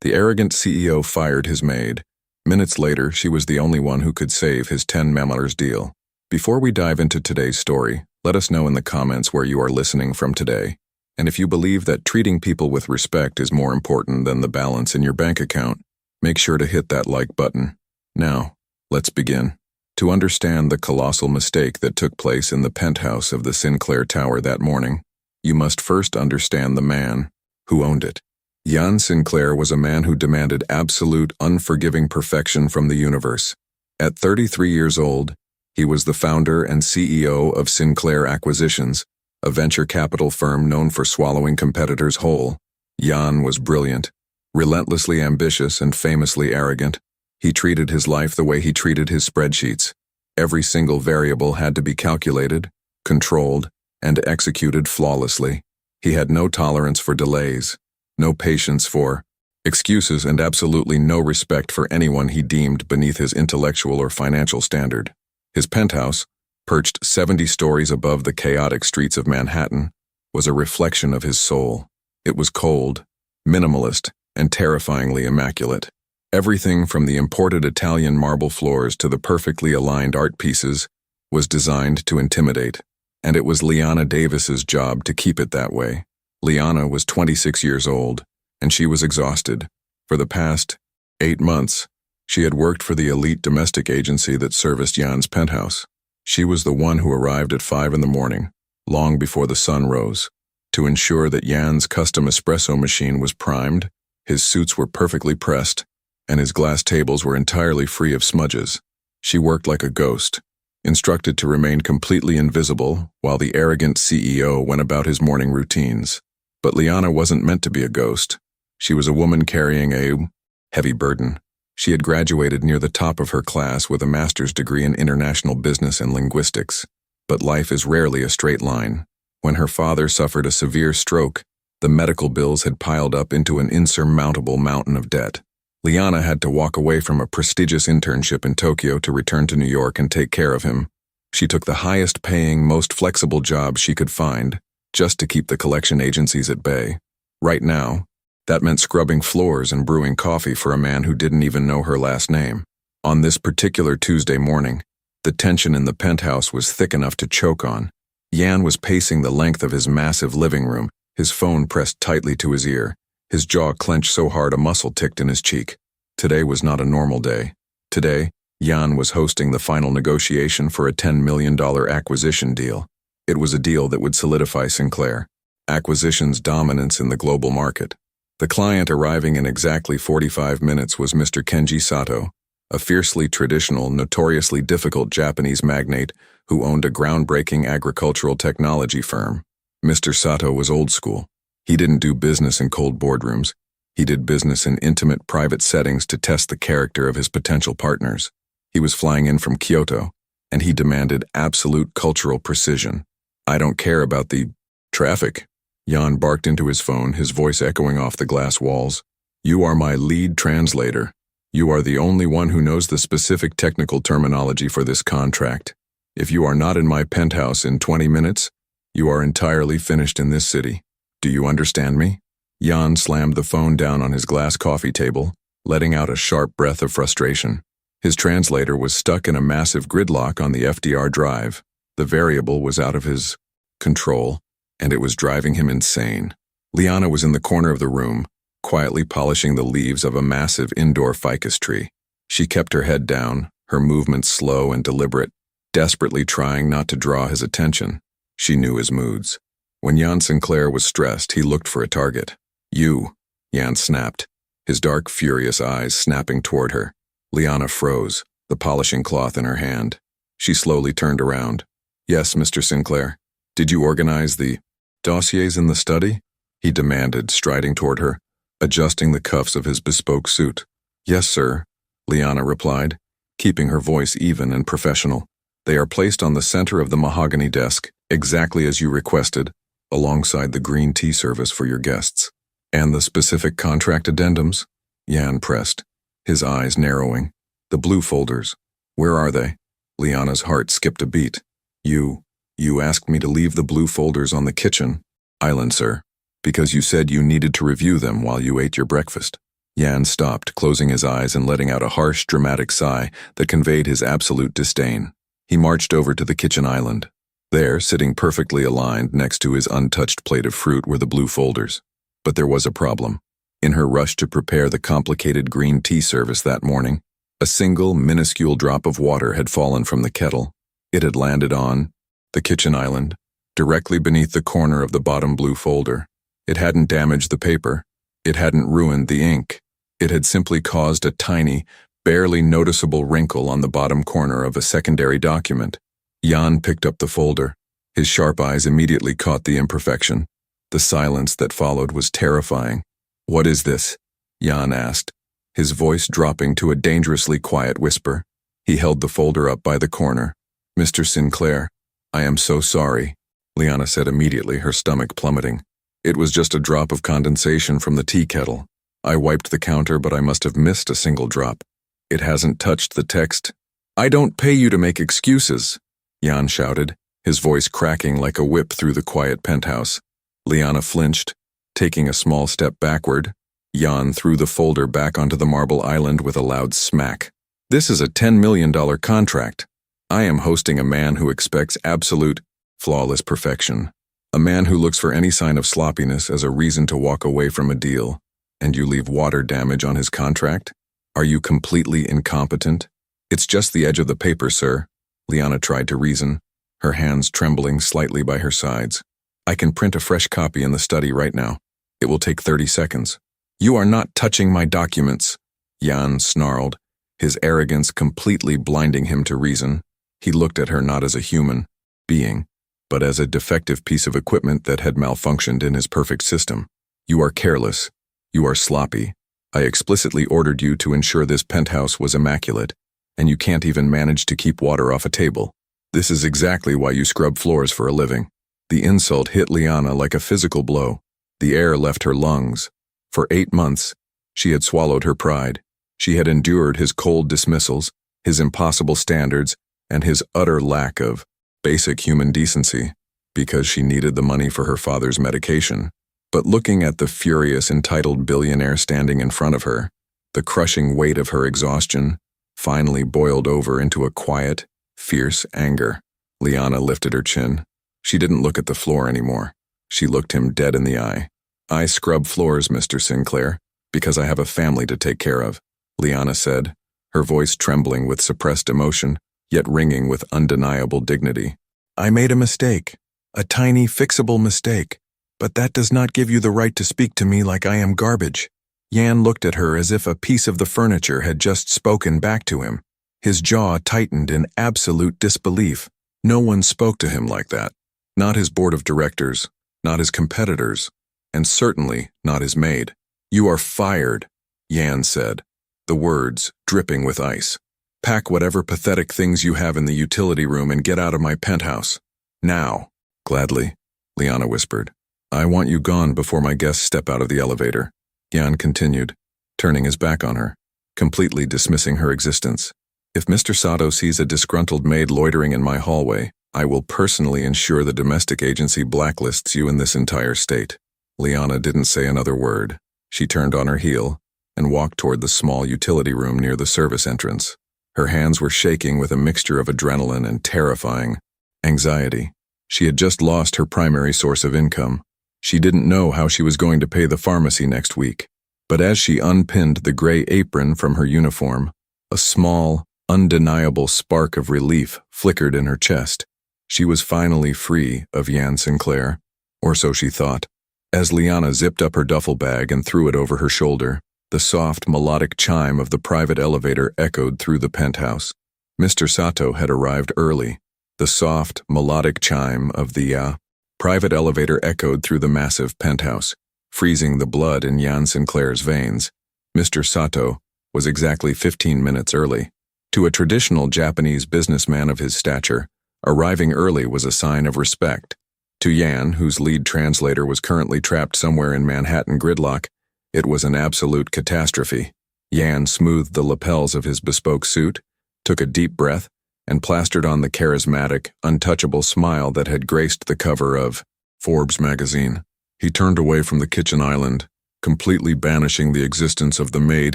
The arrogant CEO fired his maid. Minutes later, she was the only one who could save his $10 deal. Before we dive into today's story, let us know in the comments where you are listening from today. And if you believe that treating people with respect is more important than the balance in your bank account, make sure to hit that like button. Now, let's begin. To understand the colossal mistake that took place in the penthouse of the Sinclair Tower that morning, you must first understand the man who owned it. Jan Sinclair was a man who demanded absolute, unforgiving perfection from the universe. At 33 years old, he was the founder and CEO of Sinclair Acquisitions, a venture capital firm known for swallowing competitors whole. Jan was brilliant, relentlessly ambitious, and famously arrogant. He treated his life the way he treated his spreadsheets. Every single variable had to be calculated, controlled, and executed flawlessly. He had no tolerance for delays, no patience for excuses, and absolutely no respect for anyone he deemed beneath his intellectual or financial standard. His penthouse, perched 70 stories above the chaotic streets of Manhattan, was a reflection of his soul. It was cold, minimalist, and terrifyingly immaculate. Everything from the imported Italian marble floors to the perfectly aligned art pieces was designed to intimidate, and it was Liana Davis's job to keep it that way. Liana was 26 years old, and she was exhausted. For the past 8 months, she had worked for the elite domestic agency that serviced Jan's penthouse. She was the one who arrived at 5 in the morning, long before the sun rose, to ensure that Jan's custom espresso machine was primed, his suits were perfectly pressed, and his glass tables were entirely free of smudges. She worked like a ghost, instructed to remain completely invisible while the arrogant CEO went about his morning routines. But Liana wasn't meant to be a ghost. She was a woman carrying a heavy burden. She had graduated near the top of her class with a master's degree in international business and linguistics. But life is rarely a straight line. When her father suffered a severe stroke, the medical bills had piled up into an insurmountable mountain of debt. Liana had to walk away from a prestigious internship in Tokyo to return to New York and take care of him. She took the highest-paying, most flexible job she could find, just to keep the collection agencies at bay. Right now, that meant scrubbing floors and brewing coffee for a man who didn't even know her last name. On this particular Tuesday morning, the tension in the penthouse was thick enough to choke on. Jan was pacing the length of his massive living room, his phone pressed tightly to his ear, his jaw clenched so hard a muscle ticked in his cheek. Today was not a normal day. Today, Jan was hosting the final negotiation for a $10 million acquisition deal. It was a deal that would solidify Sinclair Acquisitions' dominance in the global market. The client arriving in exactly 45 minutes was Mr. Kenji Sato, a fiercely traditional, notoriously difficult Japanese magnate who owned a groundbreaking agricultural technology firm. Mr. Sato was old school. He didn't do business in cold boardrooms. He did business in intimate, private settings to test the character of his potential partners. He was flying in from Kyoto, and he demanded absolute cultural precision. "I don't care about the traffic," Jan barked into his phone, his voice echoing off the glass walls. "You are my lead translator. You are the only one who knows the specific technical terminology for this contract. If you are not in my penthouse in 20 minutes, you are entirely finished in this city. Do you understand me?" Jan slammed the phone down on his glass coffee table, letting out a sharp breath of frustration. His translator was stuck in a massive gridlock on the FDR drive. The variable was out of his control, and it was driving him insane. Liana was in the corner of the room, quietly polishing the leaves of a massive indoor ficus tree. She kept her head down, her movements slow and deliberate, desperately trying not to draw his attention. She knew his moods. When Jan Sinclair was stressed, he looked for a target. "You," Jan snapped, his dark, furious eyes snapping toward her. Liana froze, the polishing cloth in her hand. She slowly turned around. "Yes, Mr. Sinclair. Did you organize the dossiers in the study?" he demanded, striding toward her, adjusting the cuffs of his bespoke suit. "Yes, sir," Liana replied, keeping her voice even and professional. "They are placed on the center of the mahogany desk, exactly as you requested, alongside the green tea service for your guests." "And the specific contract addendums?" Jan pressed, his eyes narrowing. "The blue folders. Where are they?" Liana's heart skipped a beat. You asked me to leave the blue folders on the kitchen island, sir, because you said you needed to review them while you ate your breakfast." Yan stopped, closing his eyes and letting out a harsh, dramatic sigh that conveyed his absolute disdain. He marched over to the kitchen island. There, sitting perfectly aligned next to his untouched plate of fruit, were the blue folders. But there was a problem. In her rush to prepare the complicated green tea service that morning, a single, minuscule drop of water had fallen from the kettle. It had landed on the kitchen island, directly beneath the corner of the bottom blue folder. It hadn't damaged the paper. It hadn't ruined the ink. It had simply caused a tiny, barely noticeable wrinkle on the bottom corner of a secondary document. Yan picked up the folder. His sharp eyes immediately caught the imperfection. The silence that followed was terrifying. "What is this?" Yan asked, his voice dropping to a dangerously quiet whisper. He held the folder up by the corner. "Mr. Sinclair, I am so sorry," Liana said immediately, her stomach plummeting. "It was just a drop of condensation from the tea kettle. I wiped the counter, but I must have missed a single drop. It hasn't touched the text." "I don't pay you to make excuses," Yan shouted, his voice cracking like a whip through the quiet penthouse. Liana flinched. Taking a small step backward, Yan threw the folder back onto the marble island with a loud smack. "This is a $10 million contract. I am hosting a man who expects absolute, flawless perfection. A man who looks for any sign of sloppiness as a reason to walk away from a deal. And you leave water damage on his contract? Are you completely incompetent?" "It's just the edge of the paper, sir," Liana tried to reason, her hands trembling slightly by her sides. "I can print a fresh copy in the study right now. It will take 30 seconds. "You are not touching my documents," Yan snarled, his arrogance completely blinding him to reason. He looked at her not as a human being, but as a defective piece of equipment that had malfunctioned in his perfect system. "You are careless. You are sloppy. I explicitly ordered you to ensure this penthouse was immaculate, and you can't even manage to keep water off a table. This is exactly why you scrub floors for a living." The insult hit Liana like a physical blow. The air left her lungs. For 8 months, she had swallowed her pride. She had endured his cold dismissals, his impossible standards, and his utter lack of basic human decency, because she needed the money for her father's medication. But looking at the furious, entitled billionaire standing in front of her, the crushing weight of her exhaustion finally boiled over into a quiet, fierce anger. Liana lifted her chin. She didn't look at the floor anymore. She looked him dead in the eye. "I scrub floors, Mr. Sinclair, because I have a family to take care of," Liana said, her voice trembling with suppressed emotion, yet ringing with undeniable dignity. "I made a mistake, a tiny, fixable mistake, but that does not give you the right to speak to me like I am garbage." Yan looked at her as if a piece of the furniture had just spoken back to him. His jaw tightened in absolute disbelief. No one spoke to him like that. Not his board of directors, not his competitors, and certainly not his maid. "You are fired," Yan said, the words dripping with ice. "Pack whatever pathetic things you have in the utility room and get out of my penthouse. Now." "Gladly," Liana whispered. "I want you gone before my guests step out of the elevator," Yan continued, turning his back on her, completely dismissing her existence. "If Mr. Sato sees a disgruntled maid loitering in my hallway, I will personally ensure the domestic agency blacklists you in this entire state." Liana didn't say another word. She turned on her heel and walked toward the small utility room near the service entrance. Her hands were shaking with a mixture of adrenaline and terrifying anxiety. She had just lost her primary source of income. She didn't know how she was going to pay the pharmacy next week. But as she unpinned the gray apron from her uniform, a small, undeniable spark of relief flickered in her chest. She was finally free of Yan Sinclair, or so she thought. As Liana zipped up her duffel bag and threw it over her shoulder, the soft, melodic chime of the private elevator echoed through the penthouse. Mr. Sato had arrived early. The soft, melodic chime of the private elevator echoed through the massive penthouse, freezing the blood in Yan Sinclair's veins. Mr. Sato was exactly 15 minutes early. To a traditional Japanese businessman of his stature, arriving early was a sign of respect. To Yan, whose lead translator was currently trapped somewhere in Manhattan gridlock, it was an absolute catastrophe. Yan smoothed the lapels of his bespoke suit, took a deep breath, and plastered on the charismatic, untouchable smile that had graced the cover of Forbes magazine. He turned away from the kitchen island completely banishing the existence of the maid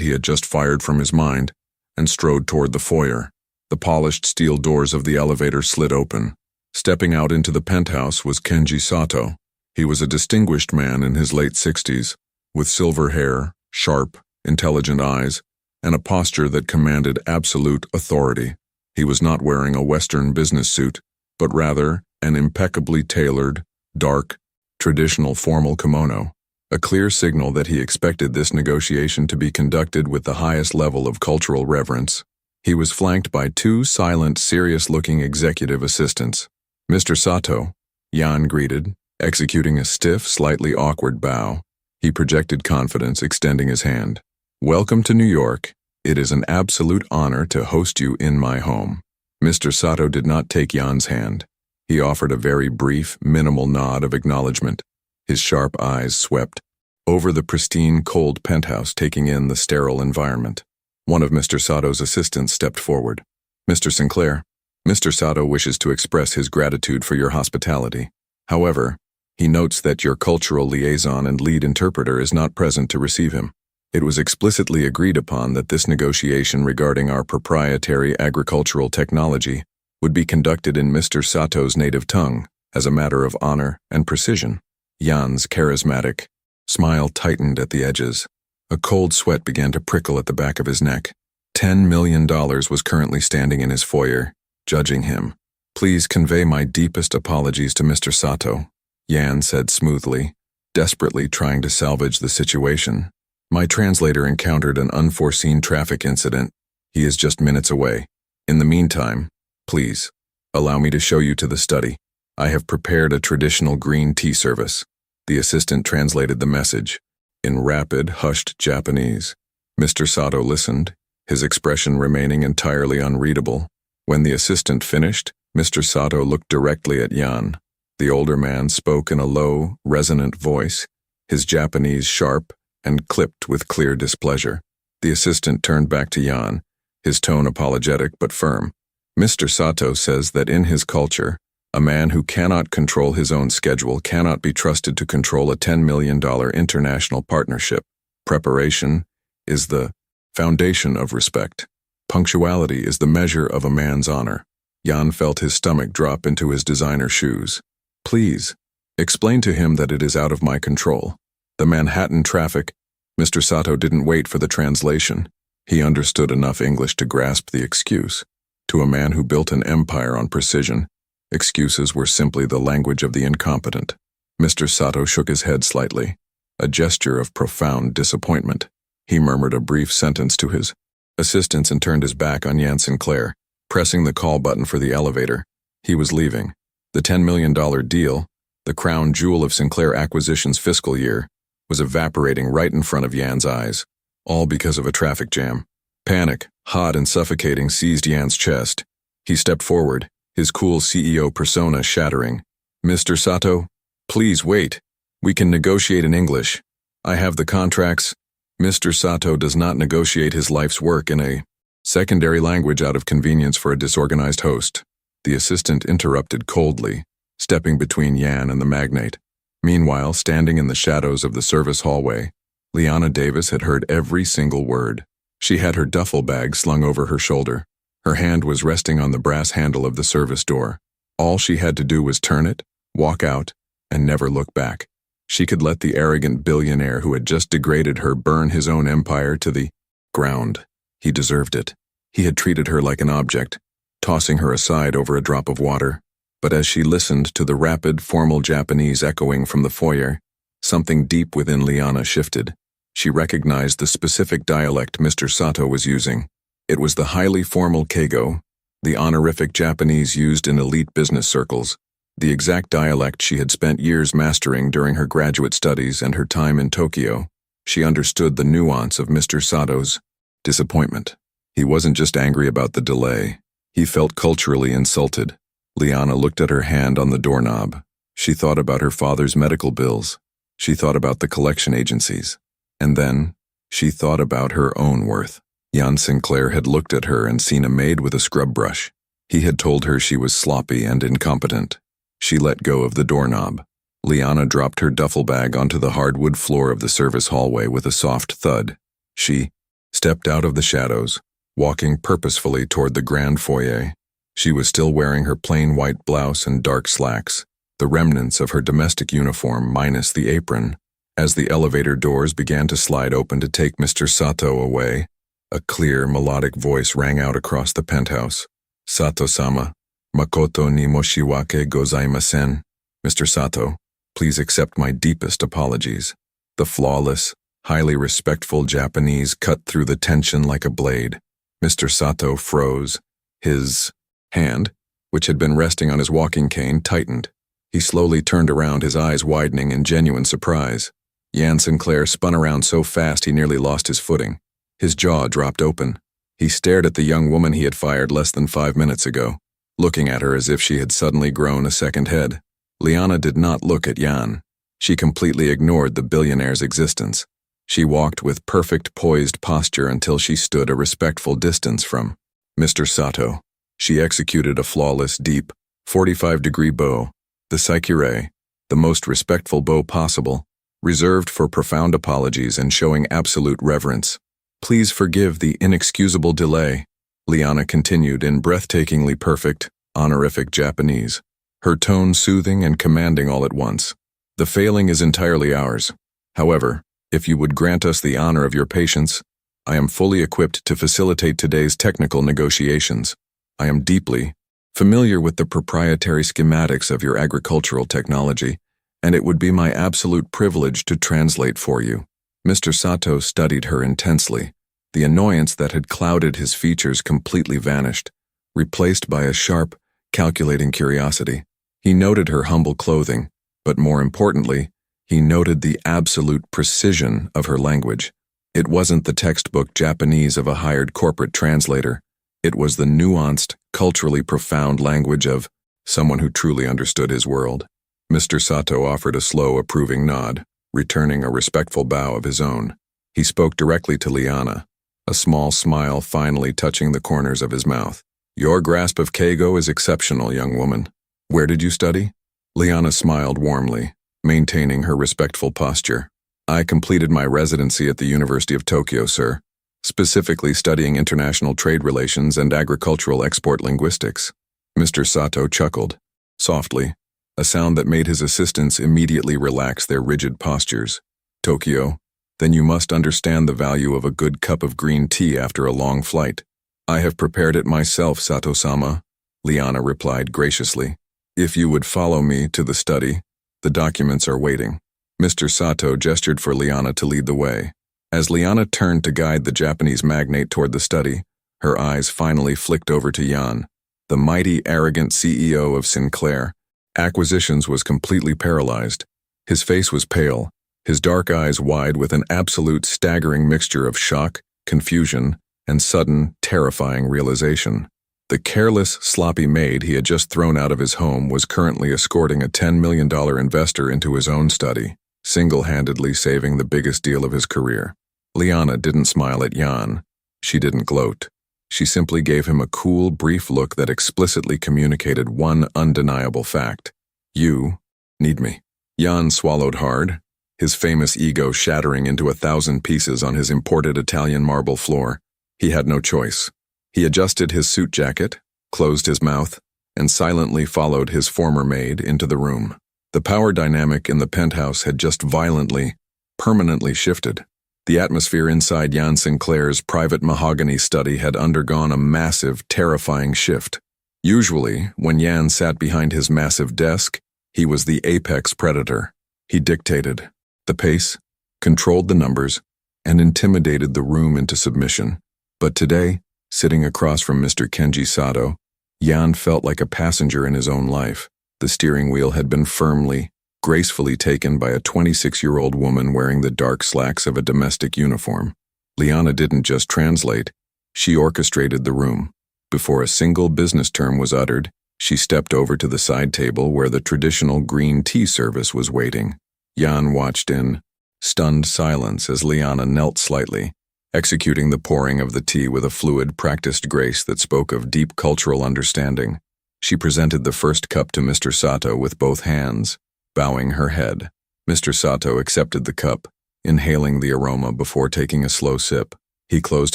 he had just fired from his mind, and strode toward the foyer. The polished steel doors of the elevator slid open. Stepping out into the penthouse was Kenji Sato. He was a distinguished man in his late 60s, with silver hair, sharp, intelligent eyes, and a posture that commanded absolute authority. He was not wearing a Western business suit, but rather an impeccably tailored, dark, traditional formal kimono, a clear signal that he expected this negotiation to be conducted with the highest level of cultural reverence. He was flanked by two silent, serious-looking executive assistants. "Mr. Sato," Jan greeted, executing a stiff, slightly awkward bow. He projected confidence, extending his hand. "Welcome to New York. It is an absolute honor to host you in my home." Mr. Sato did not take Jan's hand. He offered a very brief, minimal nod of acknowledgement. His sharp eyes swept over the pristine, cold penthouse, taking in the sterile environment. One of Mr. Sato's assistants stepped forward. "Mr. Sinclair, Mr. Sato wishes to express his gratitude for your hospitality. However, he notes that your cultural liaison and lead interpreter is not present to receive him. It was explicitly agreed upon that this negotiation regarding our proprietary agricultural technology would be conducted in Mr. Sato's native tongue, as a matter of honor and precision." Jan's charismatic smile tightened at the edges. A cold sweat began to prickle at the back of his neck. $10 million was currently standing in his foyer, judging him. "Please convey my deepest apologies to Mr. Sato," Jan said smoothly, desperately trying to salvage the situation. "My translator encountered an unforeseen traffic incident. He is just minutes away. In the meantime, please, allow me to show you to the study. I have prepared a traditional green tea service." The assistant translated the message in rapid, hushed Japanese. Mr. Sato listened, his expression remaining entirely unreadable. When the assistant finished, Mr. Sato looked directly at Jan. The older man spoke in a low, resonant voice, his Japanese sharp and clipped with clear displeasure. The assistant turned back to Jan, his tone apologetic but firm. "Mr. Sato says that in his culture, a man who cannot control his own schedule cannot be trusted to control a $10 million international partnership. Preparation is the foundation of respect. Punctuality is the measure of a man's honor." Jan felt his stomach drop into his designer shoes. "Please, explain to him that it is out of my control. The Manhattan traffic." Mr. Sato didn't wait for the translation. He understood enough English to grasp the excuse. To a man who built an empire on precision, excuses were simply the language of the incompetent. Mr. Sato shook his head slightly, a gesture of profound disappointment. He murmured a brief sentence to his assistants and turned his back on Jan Sinclair, pressing the call button for the elevator. He was leaving. The $10 million deal, the crown jewel of Sinclair Acquisitions' fiscal year, was evaporating right in front of Jan's eyes, all because of a traffic jam. Panic, hot and suffocating, seized Jan's chest. He stepped forward, his cool CEO persona shattering. "Mr. Sato, please wait. We can negotiate in English. I have the contracts." Mr. Sato does not negotiate his life's work in a secondary language out of convenience for a disorganized host. The assistant interrupted coldly, stepping between Jan and the magnate. Meanwhile, standing in the shadows of the service hallway, Liana Davis had heard every single word. She had her duffel bag slung over her shoulder. Her hand was resting on the brass handle of the service door. All she had to do was turn it, walk out, and never look back. She could let the arrogant billionaire who had just degraded her burn his own empire to the ground. He deserved it. He had treated her like an object, tossing her aside over a drop of water. But as she listened to the rapid, formal Japanese echoing from the foyer, something deep within Liana shifted. She recognized the specific dialect Mr. Sato was using. It was the highly formal keigo, the honorific Japanese used in elite business circles, the exact dialect she had spent years mastering during her graduate studies and her time in Tokyo. She understood the nuance of Mr. Sato's disappointment. He wasn't just angry about the delay. He felt culturally insulted. Liana looked at her hand on the doorknob. She thought about her father's medical bills. She thought about the collection agencies. And then, she thought about her own worth. Jan Sinclair had looked at her and seen a maid with a scrub brush. He had told her she was sloppy and incompetent. She let go of the doorknob. Liana dropped her duffel bag onto the hardwood floor of the service hallway with a soft thud. She stepped out of the shadows, walking purposefully toward the grand foyer. She was still wearing her plain white blouse and dark slacks, the remnants of her domestic uniform minus the apron. As the elevator doors began to slide open to take Mr. Sato away, a clear, melodic voice rang out across the penthouse. "Sato-sama, makoto ni moshiwake gozaimasen." "Mr. Sato, please accept my deepest apologies." The flawless, highly respectful Japanese cut through the tension like a blade. Mr. Sato froze. His hand, which had been resting on his walking cane, tightened. He slowly turned around, his eyes widening in genuine surprise. Jan Sinclair spun around so fast he nearly lost his footing. His jaw dropped open. He stared at the young woman he had fired less than 5 minutes ago, looking at her as if she had suddenly grown a second head. Liana did not look at Jan. She completely ignored the billionaire's existence. She walked with perfect poised posture until she stood a respectful distance from Mr. Sato. She executed a flawless, deep, 45-degree bow, the Saikure, the most respectful bow possible, reserved for profound apologies and showing absolute reverence. "Please forgive the inexcusable delay," Liana continued in breathtakingly perfect, honorific Japanese, her tone soothing and commanding all at once. "The failing is entirely ours. However, if you would grant us the honor of your patience, I am fully equipped to facilitate today's technical negotiations. I am deeply familiar with the proprietary schematics of your agricultural technology, and it would be my absolute privilege to translate for you." Mr. Sato studied her intensely. The annoyance that had clouded his features completely vanished, replaced by a sharp, calculating curiosity. He noted her humble clothing, but more importantly, he noted the absolute precision of her language. It wasn't the textbook Japanese of a hired corporate translator. It was the nuanced, culturally profound language of someone who truly understood his world. Mr. Sato offered a slow, approving nod, returning a respectful bow of his own. He spoke directly to Liana, a small smile finally touching the corners of his mouth. "Your grasp of Keigo is exceptional, young woman. Where did you study?" Liana smiled warmly, maintaining her respectful posture. "I completed my residency at the University of Tokyo, sir, specifically studying international trade relations and agricultural export linguistics." Mr. Sato chuckled, softly, a sound that made his assistants immediately relax their rigid postures. "Tokyo? Then you must understand the value of a good cup of green tea after a long flight." "I have prepared it myself, Sato-sama," Liana replied graciously. "If you would follow me to the study, the documents are waiting." Mr. Sato gestured for Liana to lead the way. As Liana turned to guide the Japanese magnate toward the study, her eyes finally flicked over to Jan, the mighty, arrogant CEO of Sinclair Acquisitions. Was completely paralyzed. His face was pale, his dark eyes wide with an absolute staggering mixture of shock, confusion, and sudden, terrifying realization. The careless, sloppy maid he had just thrown out of his home was currently escorting a $10 million investor into his own study, single-handedly saving the biggest deal of his career. Liana didn't smile at Jan. She didn't gloat. She simply gave him a cool, brief look that explicitly communicated one undeniable fact. "You need me." Jan swallowed hard, his famous ego shattering into 1,000 pieces on his imported Italian marble floor. He had no choice. He adjusted his suit jacket, closed his mouth, and silently followed his former maid into the room. The power dynamic in the penthouse had just violently, permanently shifted. The atmosphere inside Jan Sinclair's private mahogany study had undergone a massive, terrifying shift. Usually, when Jan sat behind his massive desk, he was the apex predator. He dictated the pace, controlled the numbers, and intimidated the room into submission. But today, sitting across from Mr. Kenji Sato, Jan felt like a passenger in his own life. The steering wheel had been firmly, gracefully taken by a 26-year-old woman wearing the dark slacks of a domestic uniform. Liana didn't just translate, she orchestrated the room. Before a single business term was uttered, she stepped over to the side table where the traditional green tea service was waiting. Jan watched in stunned silence as Liana knelt slightly, executing the pouring of the tea with a fluid, practiced grace that spoke of deep cultural understanding. She presented the first cup to Mr. Sato with both hands, bowing her head. Mr. Sato accepted the cup, inhaling the aroma before taking a slow sip. He closed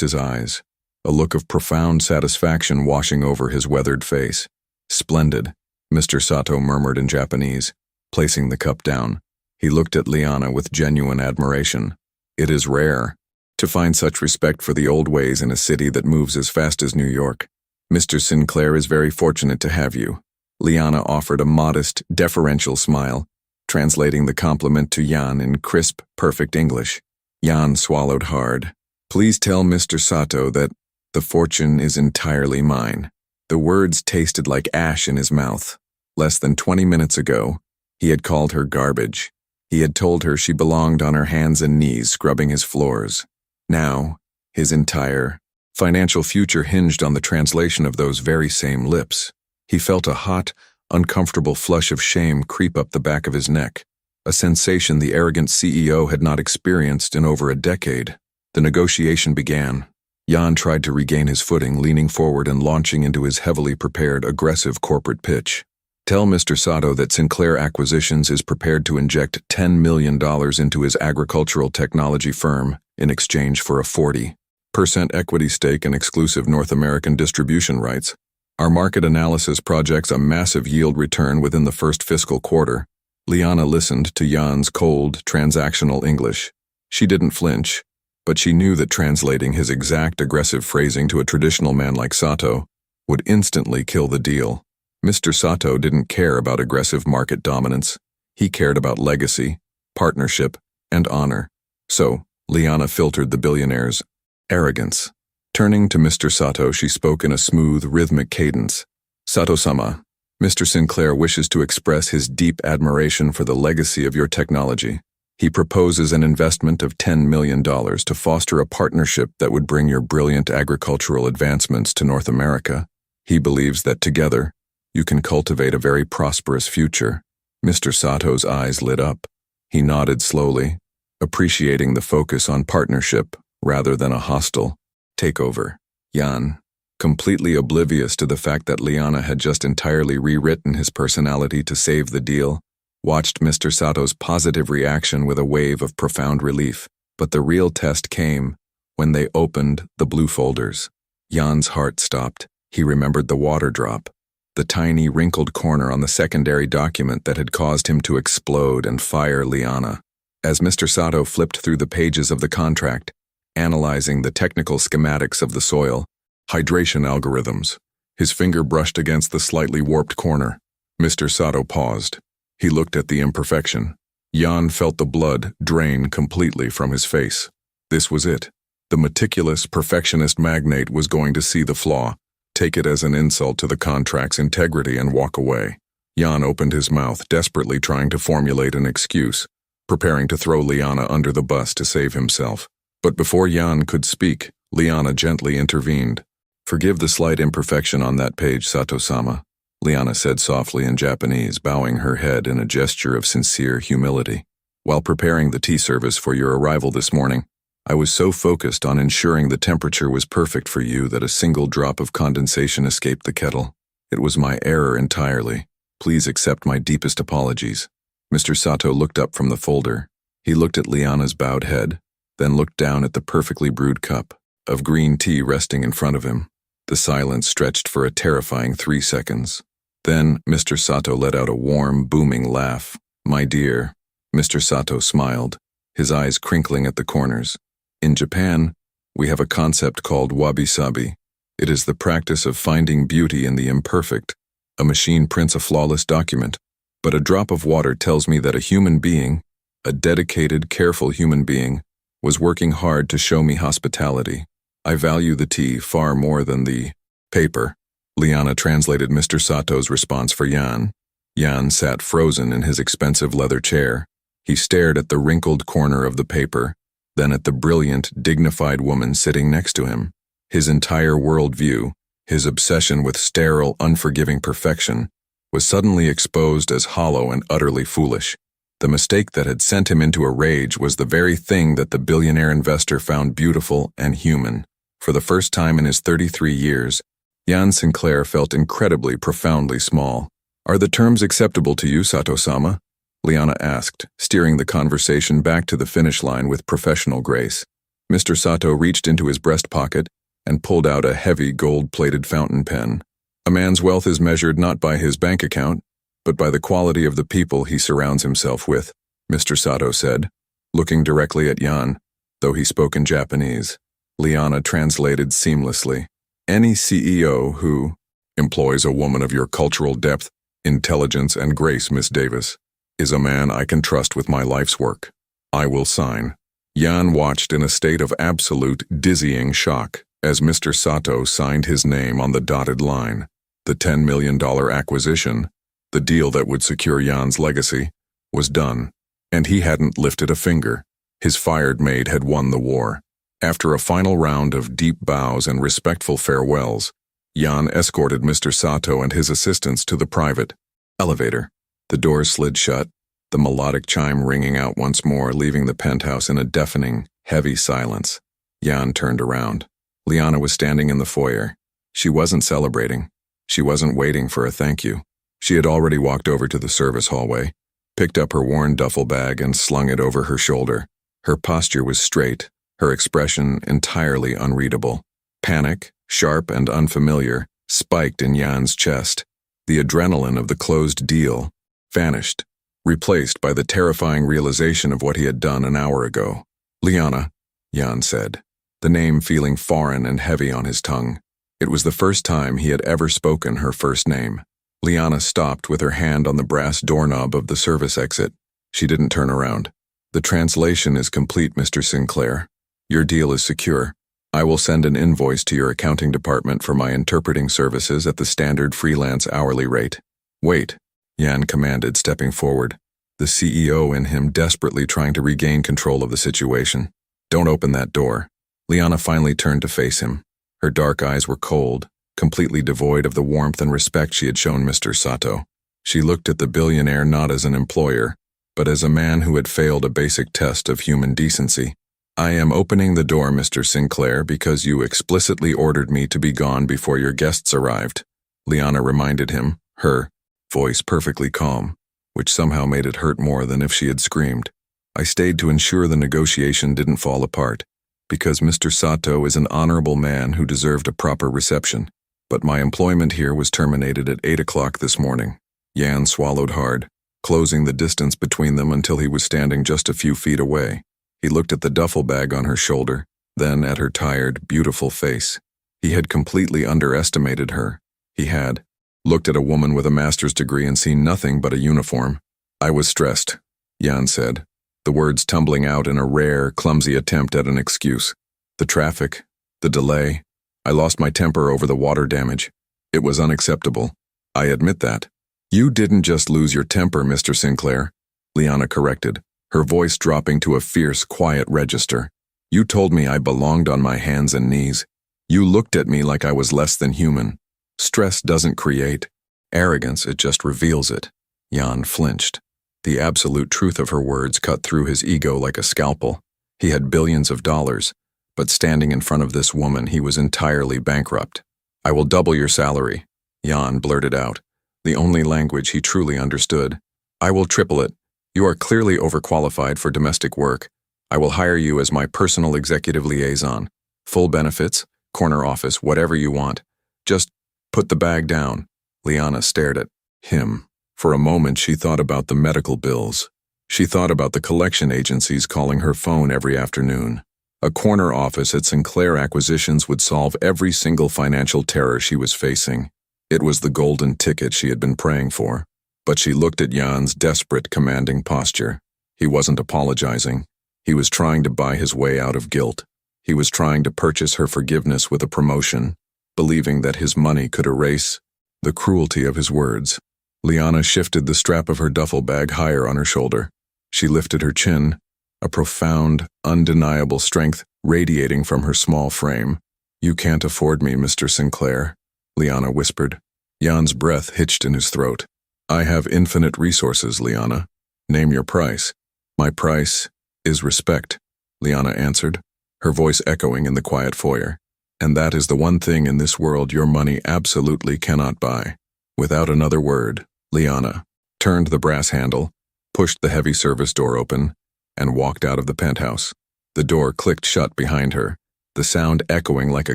his eyes, a look of profound satisfaction washing over his weathered face. "Splendid," Mr. Sato murmured in Japanese, placing the cup down. He looked at Liana with genuine admiration. It is rare to find such respect for the old ways in a city that moves as fast as New York. "Mr. Sinclair is very fortunate to have you." Liana offered a modest, deferential smile, translating the compliment to Jan in crisp, perfect English. Jan swallowed hard. "Please tell Mr. Sato that the fortune is entirely mine." The words tasted like ash in his mouth. Less than 20 minutes ago, he had called her garbage. He had told her she belonged on her hands and knees scrubbing his floors. Now, his entire financial future hinged on the translation of those very same lips. He felt a hot, uncomfortable flush of shame creep up the back of his neck, a sensation the arrogant CEO had not experienced in over a decade. The negotiation began. Jan tried to regain his footing, leaning forward and launching into his heavily prepared, aggressive corporate pitch. "Tell Mr. Sato that Sinclair Acquisitions is prepared to inject $10 million into his agricultural technology firm in exchange for a 40% equity stake and exclusive North American distribution rights. Our market analysis projects a massive yield return within the first fiscal quarter." Liana listened to Jan's cold, transactional English. She didn't flinch, but she knew that translating his exact aggressive phrasing to a traditional man like Sato would instantly kill the deal. Mr. Sato didn't care about aggressive market dominance. He cared about legacy, partnership, and honor. So, Liana filtered the billionaire's arrogance. Turning to Mr. Sato, she spoke in a smooth, rhythmic cadence. "Sato-sama, Mr. Sinclair wishes to express his deep admiration for the legacy of your technology. He proposes an investment of $10 million to foster a partnership that would bring your brilliant agricultural advancements to North America. He believes that together, you can cultivate a very prosperous future." Mr. Sato's eyes lit up. He nodded slowly, appreciating the focus on partnership rather than a hostile takeover. Jan, completely oblivious to the fact that Liana had just entirely rewritten his personality to save the deal, watched Mr. Sato's positive reaction with a wave of profound relief. But the real test came when they opened the blue folders. Jan's heart stopped. He remembered the water drop, the tiny wrinkled corner on the secondary document that had caused him to explode and fire Liana. As Mr. Sato flipped through the pages of the contract, analyzing the technical schematics of the soil, hydration algorithms, his finger brushed against the slightly warped corner. Mr. Sato paused. He looked at the imperfection. Jan felt the blood drain completely from his face. This was it. The meticulous, perfectionist magnate was going to see the flaw, take it as an insult to the contract's integrity, and walk away. Jan opened his mouth, desperately trying to formulate an excuse, preparing to throw Liana under the bus to save himself. But before Jan could speak, Liana gently intervened. "Forgive the slight imperfection on that page, Sato-sama," Liana said softly in Japanese, bowing her head in a gesture of sincere humility. "While preparing the tea service for your arrival this morning, I was so focused on ensuring the temperature was perfect for you that a single drop of condensation escaped the kettle. It was my error entirely. Please accept my deepest apologies." Mr. Sato looked up from the folder. He looked at Liana's bowed head, then looked down at the perfectly brewed cup of green tea resting in front of him. The silence stretched for a terrifying 3 seconds. Then Mr. Sato let out a warm, booming laugh. "My dear," Mr. Sato smiled, his eyes crinkling at the corners. "In Japan, we have a concept called wabi-sabi. It is the practice of finding beauty in the imperfect. A machine prints a flawless document, but a drop of water tells me that a human being, a dedicated, careful human being, was working hard to show me hospitality. I value the tea far more than the paper." Liana translated Mr. Sato's response for Jan. Jan sat frozen in his expensive leather chair. He stared at the wrinkled corner of the paper, then at the brilliant, dignified woman sitting next to him. His entire worldview, his obsession with sterile, unforgiving perfection, was suddenly exposed as hollow and utterly foolish. The mistake that had sent him into a rage was the very thing that the billionaire investor found beautiful and human. For the first time in his 33 years, Jan Sinclair felt incredibly, profoundly small. "Are the terms acceptable to you, Sato-sama?" Liana asked, steering the conversation back to the finish line with professional grace. Mr. Sato reached into his breast pocket and pulled out a heavy gold-plated fountain pen. A man's wealth is measured not by his bank account, but by the quality of the people he surrounds himself with, Mr. Sato said, looking directly at Jan, though he spoke in Japanese. Liana translated seamlessly. Any CEO who employs a woman of your cultural depth, intelligence, and grace, Miss Davis, is a man I can trust with my life's work. I will sign. Jan watched in a state of absolute, dizzying shock as Mr. Sato signed his name on the dotted line. The $10 million acquisition, the deal that would secure Jan's legacy, was done, and he hadn't lifted a finger. His fired maid had won the war. After a final round of deep bows and respectful farewells, Jan escorted Mr. Sato and his assistants to the private elevator. The doors slid shut, the melodic chime ringing out once more, leaving the penthouse in a deafening, heavy silence. Jan turned around. Liana was standing in the foyer. She wasn't celebrating. She wasn't waiting for a thank you. She had already walked over to the service hallway, picked up her worn duffel bag and slung it over her shoulder. Her posture was straight, her expression entirely unreadable. Panic, sharp and unfamiliar, spiked in Jan's chest. The adrenaline of the closed deal vanished, replaced by the terrifying realization of what he had done an hour ago. Liana, Jan said, the name feeling foreign and heavy on his tongue. It was the first time he had ever spoken her first name. Liana stopped with her hand on the brass doorknob of the service exit. She didn't turn around. The translation is complete, Mr. Sinclair. Your deal is secure. I will send an invoice to your accounting department for my interpreting services at the standard freelance hourly rate. Wait, Jan commanded, stepping forward, the CEO in him desperately trying to regain control of the situation. Don't open that door. Liana finally turned to face him. Her dark eyes were cold, completely devoid of the warmth and respect she had shown Mr. Sato. She looked at the billionaire not as an employer, but as a man who had failed a basic test of human decency. I am opening the door, Mr. Sinclair, because you explicitly ordered me to be gone before your guests arrived. Liana reminded him, her voice perfectly calm, which somehow made it hurt more than if she had screamed. I stayed to ensure the negotiation didn't fall apart, because Mr. Sato is an honorable man who deserved a proper reception. But my employment here was terminated at 8 o'clock this morning. Jan swallowed hard, closing the distance between them until he was standing just a few feet away. He looked at the duffel bag on her shoulder, then at her tired, beautiful face. He had completely underestimated her. He had looked at a woman with a master's degree and seen nothing but a uniform. I was stressed, Jan said, the words tumbling out in a rare, clumsy attempt at an excuse. The traffic, the delay. I lost my temper over the water damage. It was unacceptable. I admit that. You didn't just lose your temper, Mr. Sinclair, Liana corrected, her voice dropping to a fierce, quiet register. You told me I belonged on my hands and knees. You looked at me like I was less than human. Stress doesn't create arrogance, it just reveals it. Jan flinched. The absolute truth of her words cut through his ego like a scalpel. He had billions of dollars, but standing in front of this woman, he was entirely bankrupt. I will double your salary, Jan blurted out, the only language he truly understood. I will triple it. You are clearly overqualified for domestic work. I will hire you as my personal executive liaison. Full benefits, corner office, whatever you want. Just put the bag down. Liana stared at him. For a moment, she thought about the medical bills. She thought about the collection agencies calling her phone every afternoon. A corner office at Sinclair Acquisitions would solve every single financial terror she was facing. It was the golden ticket she had been praying for. But she looked at Jan's desperate, commanding posture. He wasn't apologizing. He was trying to buy his way out of guilt. He was trying to purchase her forgiveness with a promotion, believing that his money could erase the cruelty of his words. Liana shifted the strap of her duffel bag higher on her shoulder. She lifted her chin, a profound, undeniable strength radiating from her small frame. You can't afford me, Mr. Sinclair, Liana whispered. Jan's breath hitched in his throat. I have infinite resources, Liana. Name your price. My price is respect, Liana answered, her voice echoing in the quiet foyer. And that is the one thing in this world your money absolutely cannot buy. Without another word, Liana turned the brass handle, pushed the heavy service door open, and walked out of the penthouse. The door clicked shut behind her, the sound echoing like a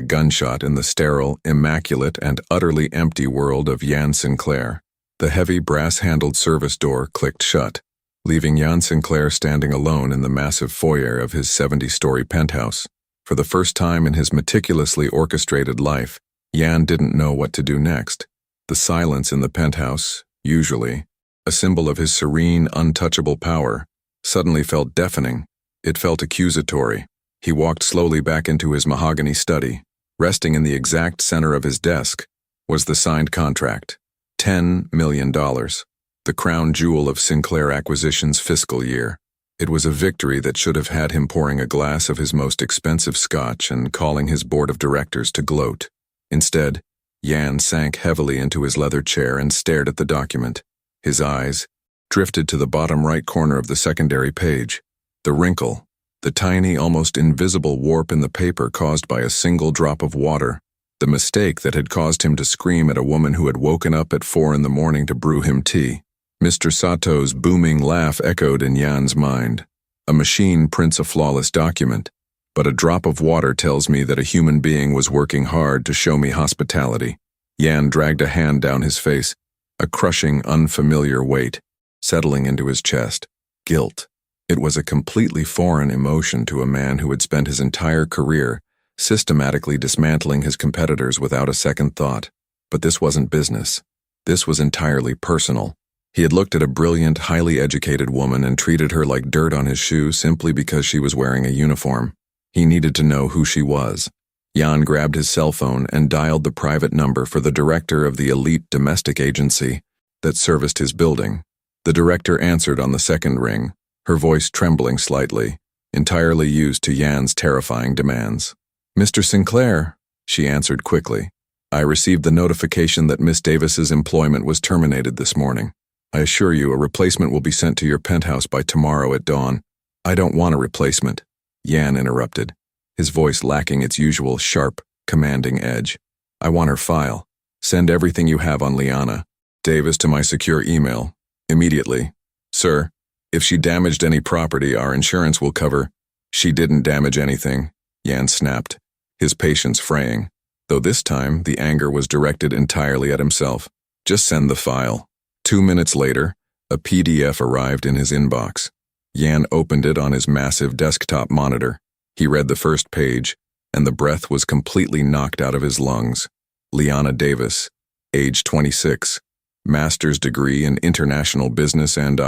gunshot in the sterile, immaculate, and utterly empty world of Jan Sinclair. The heavy brass-handled service door clicked shut, leaving Jan Sinclair standing alone in the massive foyer of his 70-story penthouse. For the first time in his meticulously orchestrated life, Jan didn't know what to do next. The silence in the penthouse, usually a symbol of his serene, untouchable power, suddenly felt deafening. It felt accusatory. He walked slowly back into his mahogany study. Resting in the exact center of his desk was the signed contract. $10 million. The crown jewel of Sinclair Acquisitions' fiscal year. It was a victory that should have had him pouring a glass of his most expensive scotch and calling his board of directors to gloat. Instead, Jan sank heavily into his leather chair and stared at the document. His eyes drifted to the bottom right corner of the secondary page. The wrinkle, the tiny, almost invisible warp in the paper caused by a single drop of water. The mistake that had caused him to scream at a woman who had woken up at 4 a.m. to brew him tea. Mr. Sato's booming laugh echoed in Jan's mind. A machine prints a flawless document, but a drop of water tells me that a human being was working hard to show me hospitality. Jan dragged a hand down his face, a crushing, unfamiliar weight settling into his chest. Guilt. It was a completely foreign emotion to a man who had spent his entire career systematically dismantling his competitors without a second thought. But this wasn't business. This was entirely personal. He had looked at a brilliant, highly educated woman and treated her like dirt on his shoe simply because she was wearing a uniform. He needed to know who she was. Jan grabbed his cell phone and dialed the private number for the director of the elite domestic agency that serviced his building. The director answered on the second ring, her voice trembling slightly, entirely used to Jan's terrifying demands. "Mr. Sinclair," she answered quickly. "I received the notification that Miss Davis's employment was terminated this morning. I assure you a replacement will be sent to your penthouse by tomorrow at dawn." "I don't want a replacement," Jan interrupted, his voice lacking its usual sharp, commanding edge. "I want her file. Send everything you have on Liana Davis to my secure email. Immediately. Sir, if she damaged any property, our insurance will cover." "She didn't damage anything," Jan snapped, his patience fraying, though this time the anger was directed entirely at himself. "Just send the file." 2 minutes later, a PDF arrived in his inbox. Jan opened it on his massive desktop monitor. He read the first page, and the breath was completely knocked out of his lungs. Liana Davis, age 26, master's degree in international business and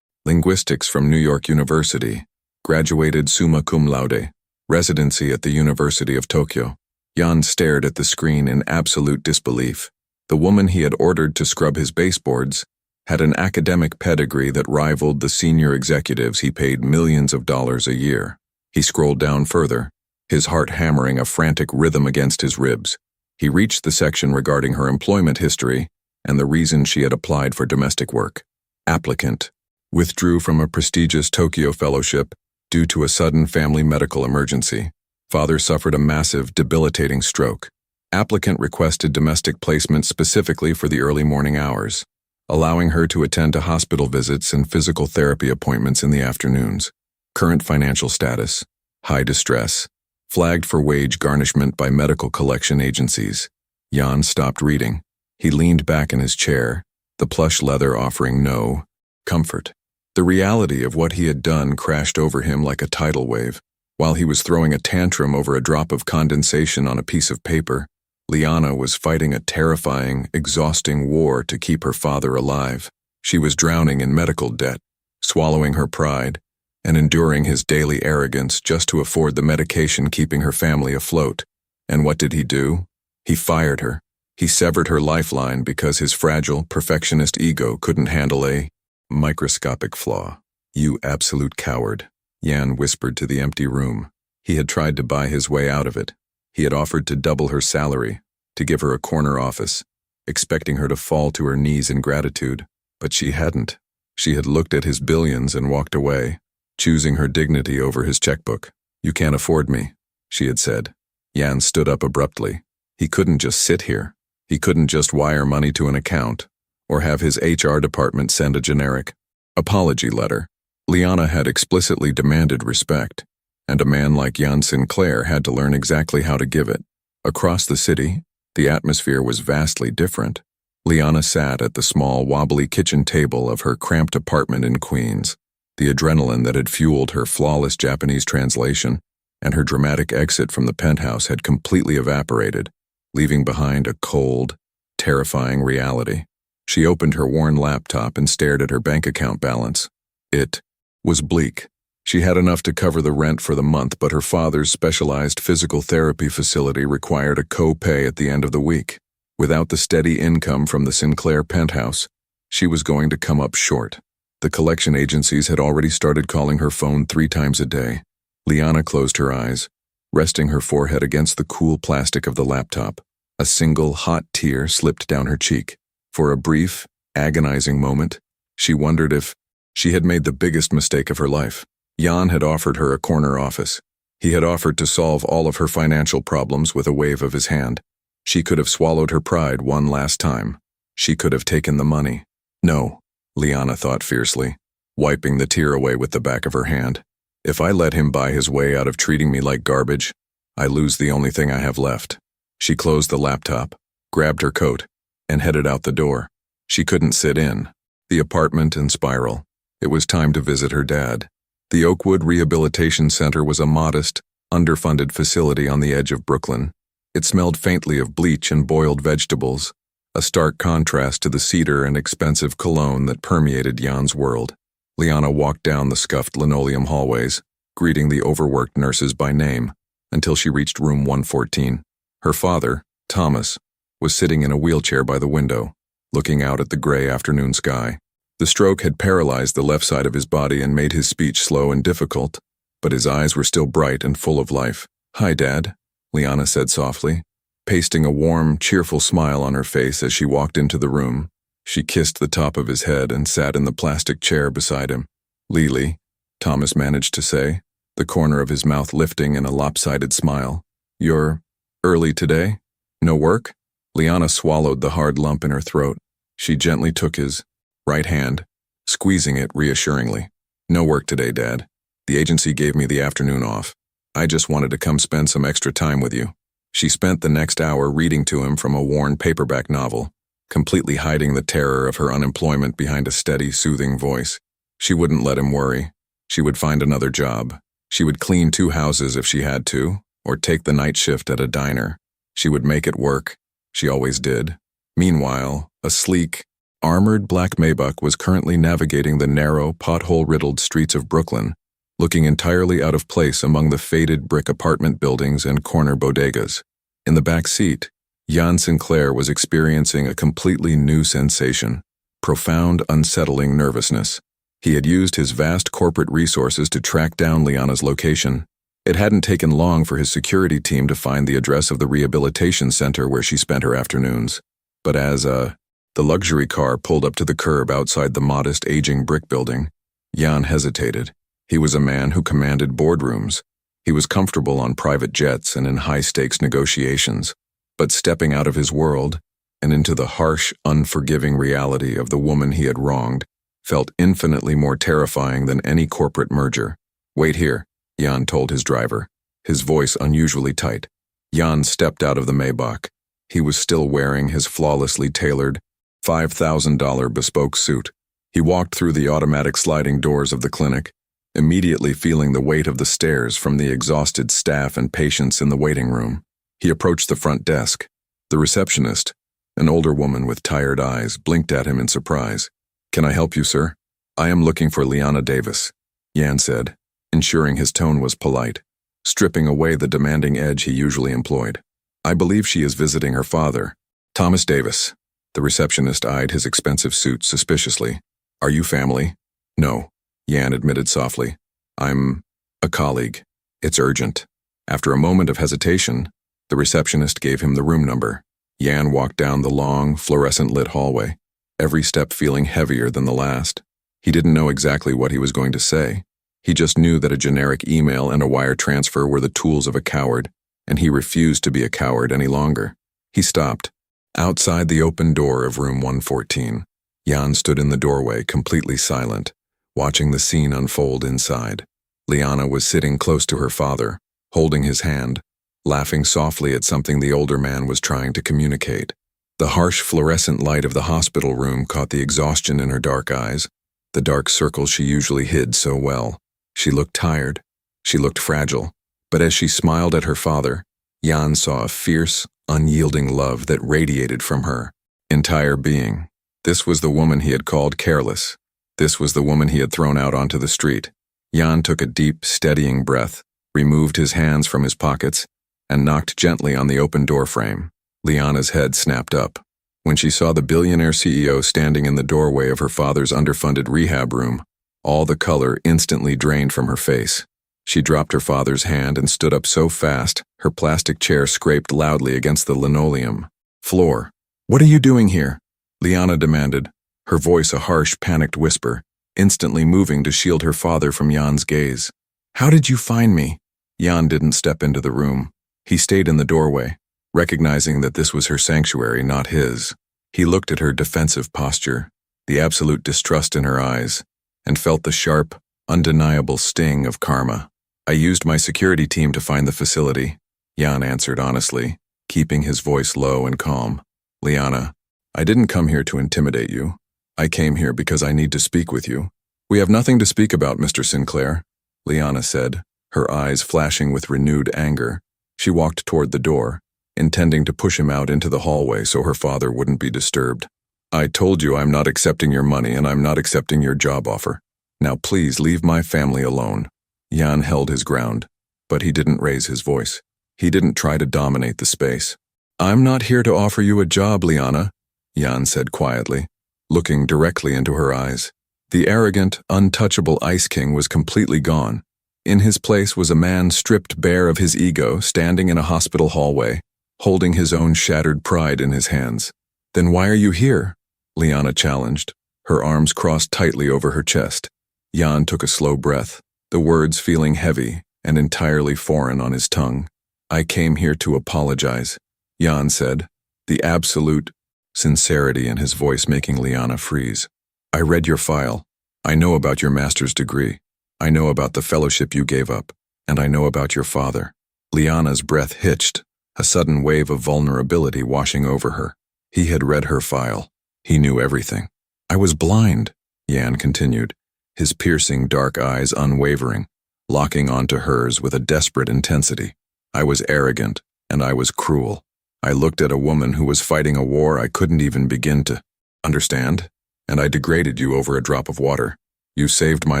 linguistics from New York University, graduated summa cum laude, residency at the University of Tokyo. Jan stared at the screen in absolute disbelief. The woman he had ordered to scrub his baseboards had an academic pedigree that rivaled the senior executives he paid millions of dollars a year. He scrolled down further, his heart hammering a frantic rhythm against his ribs. He reached the section regarding her employment history and the reason she had applied for domestic work. Applicant withdrew from a prestigious Tokyo fellowship due to a sudden family medical emergency. Father suffered a massive, debilitating stroke. Applicant requested domestic placement specifically for the early morning hours, allowing her to attend to hospital visits and physical therapy appointments in the afternoons. Current financial status: high distress. Flagged for wage garnishment by medical collection agencies. Jan stopped reading. He leaned back in his chair, the plush leather offering no comfort. The reality of what he had done crashed over him like a tidal wave. While he was throwing a tantrum over a drop of condensation on a piece of paper, Liana was fighting a terrifying, exhausting war to keep her father alive. She was drowning in medical debt, swallowing her pride, and enduring his daily arrogance just to afford the medication keeping her family afloat. And what did he do? He fired her. He severed her lifeline because his fragile, perfectionist ego couldn't handle a microscopic flaw. "You absolute coward," Jan whispered to the empty room. He had tried to buy his way out of it. He had offered to double her salary, to give her a corner office, expecting her to fall to her knees in gratitude. But she hadn't. She had looked at his billions and walked away, choosing her dignity over his checkbook. "You can't afford me," she had said. Jan stood up abruptly. He couldn't just sit here. He couldn't just wire money to an account, or have his HR department send a generic Apology letter. Liana had explicitly demanded respect, and a man like Jan Sinclair had to learn exactly how to give it. Across the city, the atmosphere was vastly different. Liana sat at the small, wobbly kitchen table of her cramped apartment in Queens. The adrenaline that had fueled her flawless Japanese translation and her dramatic exit from the penthouse had completely evaporated, leaving behind a cold, terrifying reality. She opened her worn laptop and stared at her bank account balance. It was bleak. She had enough to cover the rent for the month, but her father's specialized physical therapy facility required a co-pay at the end of the week. Without the steady income from the Sinclair penthouse, she was going to come up short. The collection agencies had already started calling her phone 3 times a day. Liana closed her eyes, resting her forehead against the cool plastic of the laptop. A single hot tear slipped down her cheek. For a brief, agonizing moment, she wondered if she had made the biggest mistake of her life. Jan had offered her a corner office. He had offered to solve all of her financial problems with a wave of his hand. She could have swallowed her pride one last time. She could have taken the money. No, Liana thought fiercely, wiping the tear away with the back of her hand. If I let him buy his way out of treating me like garbage, I lose the only thing I have left. She closed the laptop, grabbed her coat, and headed out the door. She couldn't sit in. The apartment in Spiral. It was time to visit her dad. The Oakwood Rehabilitation Center was a modest, underfunded facility on the edge of Brooklyn. It smelled faintly of bleach and boiled vegetables, a stark contrast to the cedar and expensive cologne that permeated Jan's world. Liana walked down the scuffed linoleum hallways, greeting the overworked nurses by name, until she reached room 114. Her father, Thomas, was sitting in a wheelchair by the window, looking out at the gray afternoon sky. The stroke had paralyzed the left side of his body and made his speech slow and difficult, but his eyes were still bright and full of life. "Hi, Dad," Liana said softly, pasting a warm, cheerful smile on her face as she walked into the room. She kissed the top of his head and sat in the plastic chair beside him. "Lily," Thomas managed to say, the corner of his mouth lifting in a lopsided smile. "You're early today? No work?" Liana swallowed the hard lump in her throat. She gently took his right hand, squeezing it reassuringly. "No work today, Dad. The agency gave me the afternoon off. I just wanted to come spend some extra time with you." She spent the next hour reading to him from a worn paperback novel, completely hiding the terror of her unemployment behind a steady, soothing voice. She wouldn't let him worry. She would find another job. She would clean 2 houses if she had to, or take the night shift at a diner. She would make it work. She always did. Meanwhile, a sleek, armored black Maybach was currently navigating the narrow, pothole-riddled streets of Brooklyn, looking entirely out of place among the faded brick apartment buildings and corner bodegas. In the back seat, Jan Sinclair was experiencing a completely new sensation, profound, unsettling nervousness. He had used his vast corporate resources to track down Liana's location. It hadn't taken long for his security team to find the address of the rehabilitation center where she spent her afternoons. But as the luxury car pulled up to the curb outside the modest, aging brick building, Jan hesitated. He was a man who commanded boardrooms. He was comfortable on private jets and in high-stakes negotiations. But stepping out of his world and into the harsh, unforgiving reality of the woman he had wronged felt infinitely more terrifying than any corporate merger. "Wait here," Jan told his driver, his voice unusually tight. Jan stepped out of the Maybach. He was still wearing his flawlessly tailored, $5,000 bespoke suit. He walked through the automatic sliding doors of the clinic, immediately feeling the weight of the stares from the exhausted staff and patients in the waiting room. He approached the front desk. The receptionist, an older woman with tired eyes, blinked at him in surprise. "Can I help you, sir?" "I am looking for Liana Davis," Jan said, ensuring his tone was polite, stripping away the demanding edge he usually employed. "I believe she is visiting her father, Thomas Davis." The receptionist eyed his expensive suit suspiciously. "Are you family?" "No," Jan admitted softly. "I'm a colleague. It's urgent." After a moment of hesitation, the receptionist gave him the room number. Jan walked down the long, fluorescent-lit hallway, every step feeling heavier than the last. He didn't know exactly what he was going to say. He just knew that a generic email and a wire transfer were the tools of a coward, and he refused to be a coward any longer. He stopped. Outside the open door of room 114, Jan stood in the doorway, completely silent, watching the scene unfold inside. Liana was sitting close to her father, holding his hand, laughing softly at something the older man was trying to communicate. The harsh fluorescent light of the hospital room caught the exhaustion in her dark eyes, the dark circles she usually hid so well. She looked tired. She looked fragile. But as she smiled at her father, Jan saw a fierce, unyielding love that radiated from her entire being. This was the woman he had called careless. This was the woman he had thrown out onto the street. Jan took a deep, steadying breath, removed his hands from his pockets, and knocked gently on the open door frame. Liana's head snapped up. When she saw the billionaire CEO standing in the doorway of her father's underfunded rehab room, all the color instantly drained from her face. She dropped her father's hand and stood up so fast, her plastic chair scraped loudly against the linoleum floor. "What are you doing here?" Liana demanded, her voice a harsh, panicked whisper, instantly moving to shield her father from Jan's gaze. "How did you find me?" Jan didn't step into the room. He stayed in the doorway, recognizing that this was her sanctuary, not his. He looked at her defensive posture, the absolute distrust in her eyes, and felt the sharp, undeniable sting of karma. "I used my security team to find the facility," Jan answered honestly, keeping his voice low and calm. "Liana, I didn't come here to intimidate you. I came here because I need to speak with you." "We have nothing to speak about, Mr. Sinclair," Liana said, her eyes flashing with renewed anger. She walked toward the door, intending to push him out into the hallway so her father wouldn't be disturbed. "I told you I'm not accepting your money and I'm not accepting your job offer. Now please leave my family alone." Jan held his ground, but he didn't raise his voice. He didn't try to dominate the space. "I'm not here to offer you a job, Liana," Jan said quietly, looking directly into her eyes. The arrogant, untouchable Ice King was completely gone. In his place was a man stripped bare of his ego, standing in a hospital hallway, holding his own shattered pride in his hands. "Then why are you here?" Liana challenged, her arms crossed tightly over her chest. Jan took a slow breath, the words feeling heavy and entirely foreign on his tongue. "I came here to apologize," Jan said, the absolute sincerity in his voice making Liana freeze. "I read your file. I know about your master's degree. I know about the fellowship you gave up, and I know about your father." Liana's breath hitched, a sudden wave of vulnerability washing over her. He had read her file. He knew everything. "I was blind," Jan continued, his piercing dark eyes unwavering, locking onto hers with a desperate intensity. "I was arrogant, and I was cruel. I looked at a woman who was fighting a war I couldn't even begin to understand, and I degraded you over a drop of water. You saved my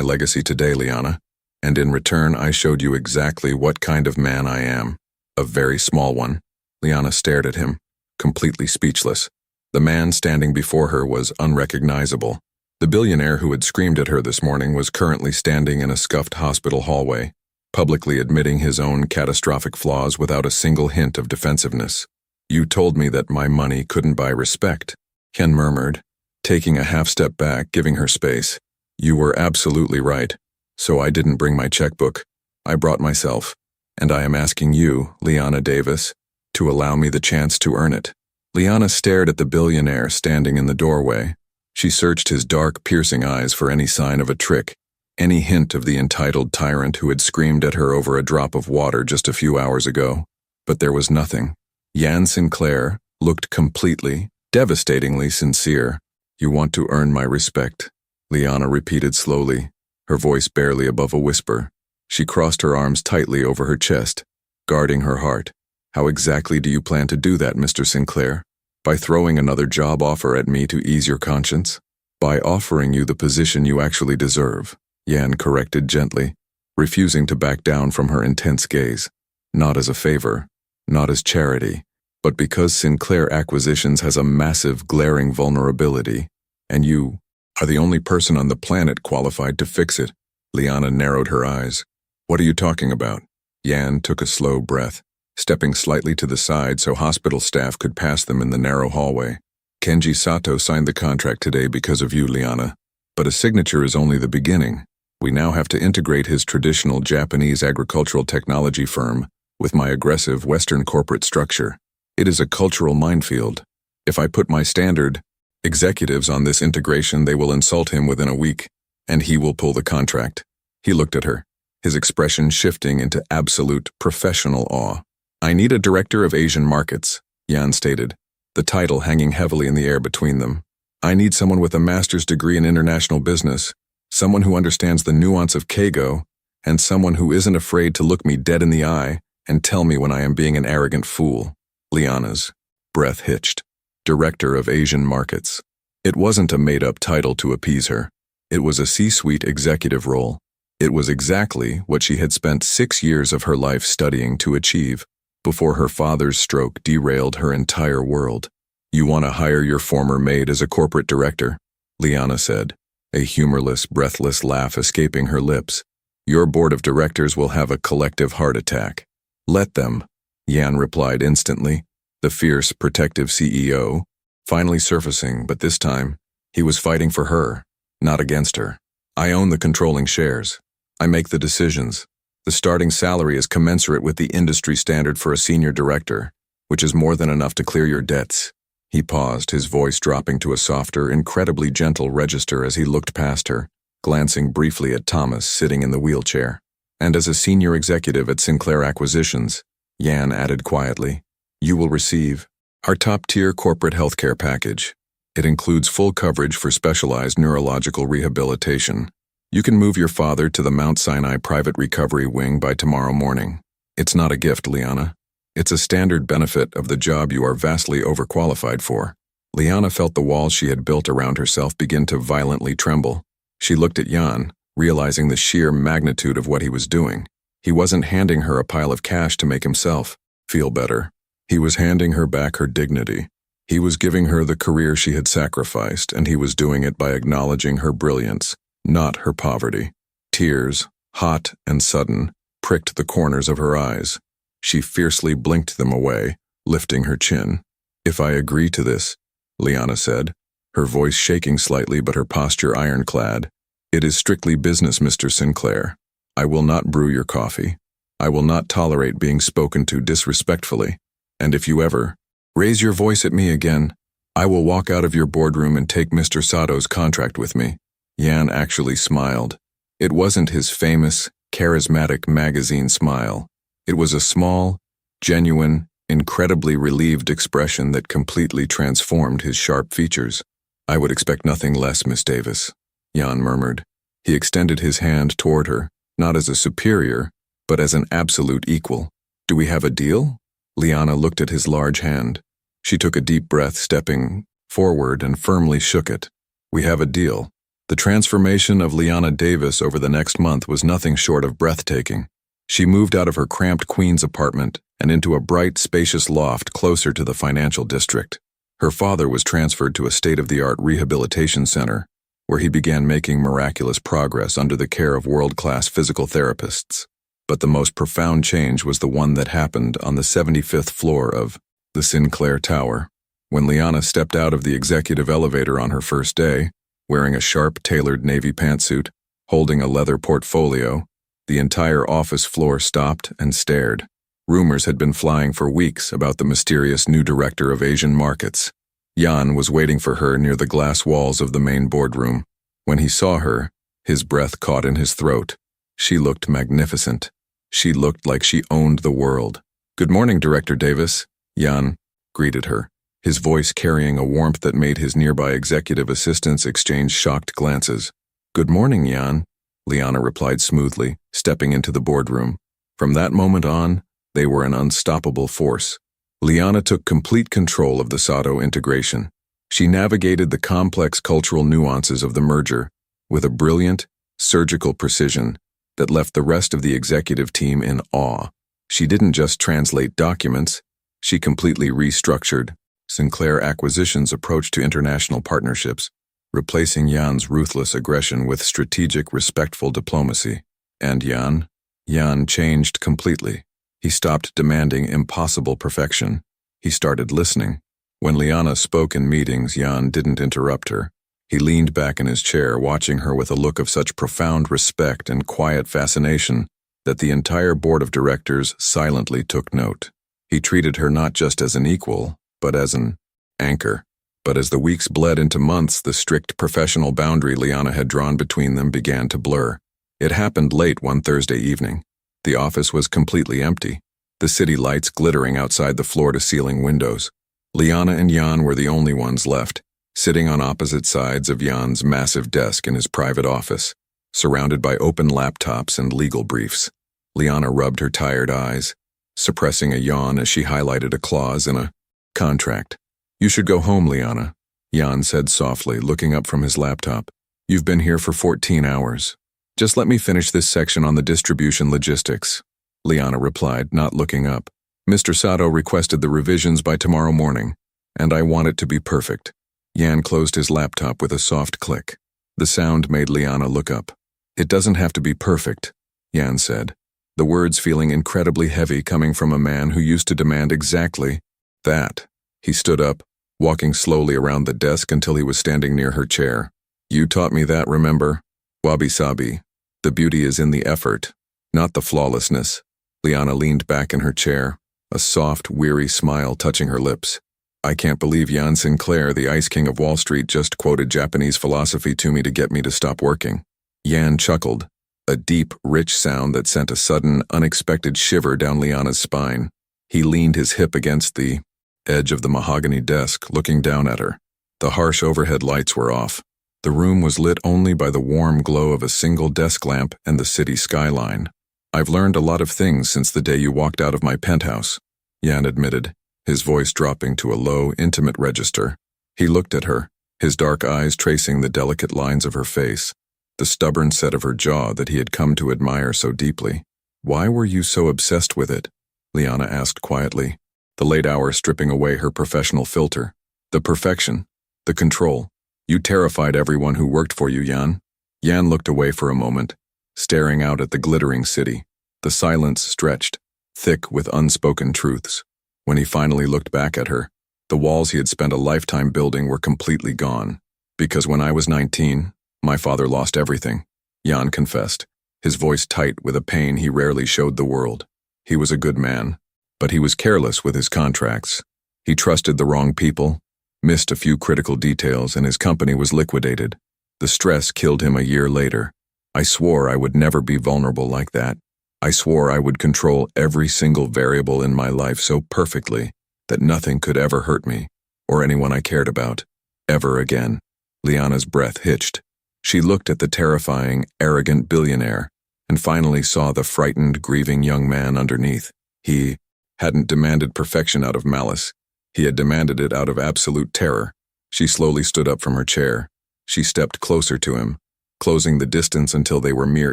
legacy today, Liana, and in return I showed you exactly what kind of man I am. A very small one." Liana stared at him, completely speechless. The man standing before her was unrecognizable. The billionaire who had screamed at her this morning was currently standing in a scuffed hospital hallway, publicly admitting his own catastrophic flaws without a single hint of defensiveness. "You told me that my money couldn't buy respect," Ken murmured, taking a half step back, giving her space. "You were absolutely right, so I didn't bring my checkbook. I brought myself, and I am asking you, Liana Davis, to allow me the chance to earn it." Liana stared at the billionaire standing in the doorway. She searched his dark, piercing eyes for any sign of a trick, any hint of the entitled tyrant who had screamed at her over a drop of water just a few hours ago. But there was nothing. Jan Sinclair looked completely, devastatingly sincere. "You want to earn my respect," Liana repeated slowly, her voice barely above a whisper. She crossed her arms tightly over her chest, guarding her heart. "How exactly do you plan to do that, Mr. Sinclair? By throwing another job offer at me to ease your conscience?" "By offering you the position you actually deserve," Jan corrected gently, refusing to back down from her intense gaze. "Not as a favor, not as charity, but because Sinclair Acquisitions has a massive, glaring vulnerability, and you are the only person on the planet qualified to fix it." Liana narrowed her eyes. "What are you talking about?" Jan took a slow breath, stepping slightly to the side so hospital staff could pass them in the narrow hallway. "Kenji Sato signed the contract today because of you, Liana. But a signature is only the beginning. We now have to integrate his traditional Japanese agricultural technology firm with my aggressive Western corporate structure. It is a cultural minefield. If I put my standard executives on this integration, they will insult him within a week, and he will pull the contract. He looked at her, his expression shifting into absolute professional awe. I need a director of Asian markets, Jan stated, the title hanging heavily in the air between them. I need someone with a master's degree in international business, someone who understands the nuance of Keigo, and someone who isn't afraid to look me dead in the eye and tell me when I am being an arrogant fool. Liana's breath hitched. Director of Asian Markets. It wasn't a made-up title to appease her. It was a C-suite executive role. It was exactly what she had spent 6 years of her life studying to achieve before her father's stroke derailed her entire world. You want to hire your former maid as a corporate director? Liana said, a humorless, breathless laugh escaping her lips. Your board of directors will have a collective heart attack. Let them, Jan replied instantly, the fierce, protective CEO, finally surfacing, but this time, he was fighting for her, not against her. I own the controlling shares. I make the decisions. The starting salary is commensurate with the industry standard for a senior director, which is more than enough to clear your debts. He paused, his voice dropping to a softer, incredibly gentle register as he looked past her, glancing briefly at Thomas sitting in the wheelchair. And as a senior executive at Sinclair Acquisitions, Jan added quietly, you will receive our top-tier corporate healthcare package. It includes full coverage for specialized neurological rehabilitation. You can move your father to the Mount Sinai Private Recovery Wing by tomorrow morning. It's not a gift, Liana. It's a standard benefit of the job you are vastly overqualified for. Liana felt the walls she had built around herself begin to violently tremble. She looked at Jan, realizing the sheer magnitude of what he was doing. He wasn't handing her a pile of cash to make himself feel better. He was handing her back her dignity. He was giving her the career she had sacrificed, and he was doing it by acknowledging her brilliance, not her poverty. Tears, hot and sudden, pricked the corners of her eyes. She fiercely blinked them away, lifting her chin. If I agree to this, Liana said, her voice shaking slightly but her posture ironclad, it is strictly business, Mr. Sinclair. I will not brew your coffee. I will not tolerate being spoken to disrespectfully. And if you ever raise your voice at me again, I will walk out of your boardroom and take Mr. Sato's contract with me. Jan actually smiled. It wasn't his famous, charismatic magazine smile. It was a small, genuine, incredibly relieved expression that completely transformed his sharp features. I would expect nothing less, Miss Davis, Jan murmured. He extended his hand toward her, not as a superior, but as an absolute equal. Do we have a deal? Liana looked at his large hand. She took a deep breath, stepping forward and firmly shook it. We have a deal. The transformation of Liana Davis over the next month was nothing short of breathtaking. She moved out of her cramped Queens apartment and into a bright, spacious loft closer to the financial district. Her father was transferred to a state-of-the-art rehabilitation center, where he began making miraculous progress under the care of world-class physical therapists. But the most profound change was the one that happened on the 75th floor of the Sinclair Tower. When Liana stepped out of the executive elevator on her first day, wearing a sharp, tailored navy pantsuit, holding a leather portfolio, the entire office floor stopped and stared. Rumors had been flying for weeks about the mysterious new director of Asian markets. Jan was waiting for her near the glass walls of the main boardroom. When he saw her, his breath caught in his throat. She looked magnificent. She looked like she owned the world. Good morning, Director Davis, Jan greeted her, his voice carrying a warmth that made his nearby executive assistants exchange shocked glances. Good morning, Jan, Liana replied smoothly, stepping into the boardroom. From that moment on, they were an unstoppable force. Liana took complete control of the Sato integration. She navigated the complex cultural nuances of the merger with a brilliant, surgical precision that left the rest of the executive team in awe. She didn't just translate documents, she completely restructured Sinclair Acquisitions' approach to international partnerships, replacing Jan's ruthless aggression with strategic, respectful diplomacy. And Jan changed completely. He stopped demanding impossible perfection. He started listening. When Liana spoke in meetings, Jan didn't interrupt her. He leaned back in his chair, watching her with a look of such profound respect and quiet fascination that the entire board of directors silently took note. He treated her not just as an equal, but as an anchor. But as the weeks bled into months, the strict professional boundary Liana had drawn between them began to blur. It happened late one Thursday evening. The office was completely empty, the city lights glittering outside the floor-to-ceiling windows. Liana and Jan were the only ones left, sitting on opposite sides of Jan's massive desk in his private office, surrounded by open laptops and legal briefs. Liana rubbed her tired eyes, suppressing a yawn as she highlighted a clause in a contract. "You should go home, Liana," Jan said softly, looking up from his laptop. "You've been here for 14 hours. Just let me finish this section on the distribution logistics," Liana replied, not looking up. "Mr. Sato requested the revisions by tomorrow morning, and I want it to be perfect." Jan closed his laptop with a soft click. The sound made Liana look up. "It doesn't have to be perfect," Jan said, the words feeling incredibly heavy coming from a man who used to demand exactly that. He stood up, walking slowly around the desk until he was standing near her chair. "You taught me that, remember? Wabi-sabi. The beauty is in the effort, not the flawlessness." Liana leaned back in her chair, a soft, weary smile touching her lips. "I can't believe Jan Sinclair, the Ice King of Wall Street, just quoted Japanese philosophy to me to get me to stop working." Jan chuckled, a deep, rich sound that sent a sudden, unexpected shiver down Liana's spine. He leaned his hip against the edge of the mahogany desk, looking down at her. The harsh overhead lights were off. The room was lit only by the warm glow of a single desk lamp and the city skyline. "I've learned a lot of things since the day you walked out of my penthouse," Jan admitted, his voice dropping to a low, intimate register. He looked at her, his dark eyes tracing the delicate lines of her face, the stubborn set of her jaw that he had come to admire so deeply. "Why were you so obsessed with it?" Liana asked quietly, the late hour stripping away her professional filter. "The perfection, the control. You terrified everyone who worked for you, Jan." Jan looked away for a moment, staring out at the glittering city. The silence stretched, thick with unspoken truths. When he finally looked back at her, the walls he had spent a lifetime building were completely gone. "Because when I was 19, my father lost everything," Jan confessed, his voice tight with a pain he rarely showed the world. "He was a good man, but he was careless with his contracts. He trusted the wrong people, missed a few critical details, and his company was liquidated. The stress killed him a year later. I swore I would never be vulnerable like that. I swore I would control every single variable in my life so perfectly that nothing could ever hurt me, or anyone I cared about, ever again." Liana's breath hitched. She looked at the terrifying, arrogant billionaire, and finally saw the frightened, grieving young man underneath. He hadn't demanded perfection out of malice. He had demanded it out of absolute terror. She slowly stood up from her chair. She stepped closer to him, closing the distance until they were mere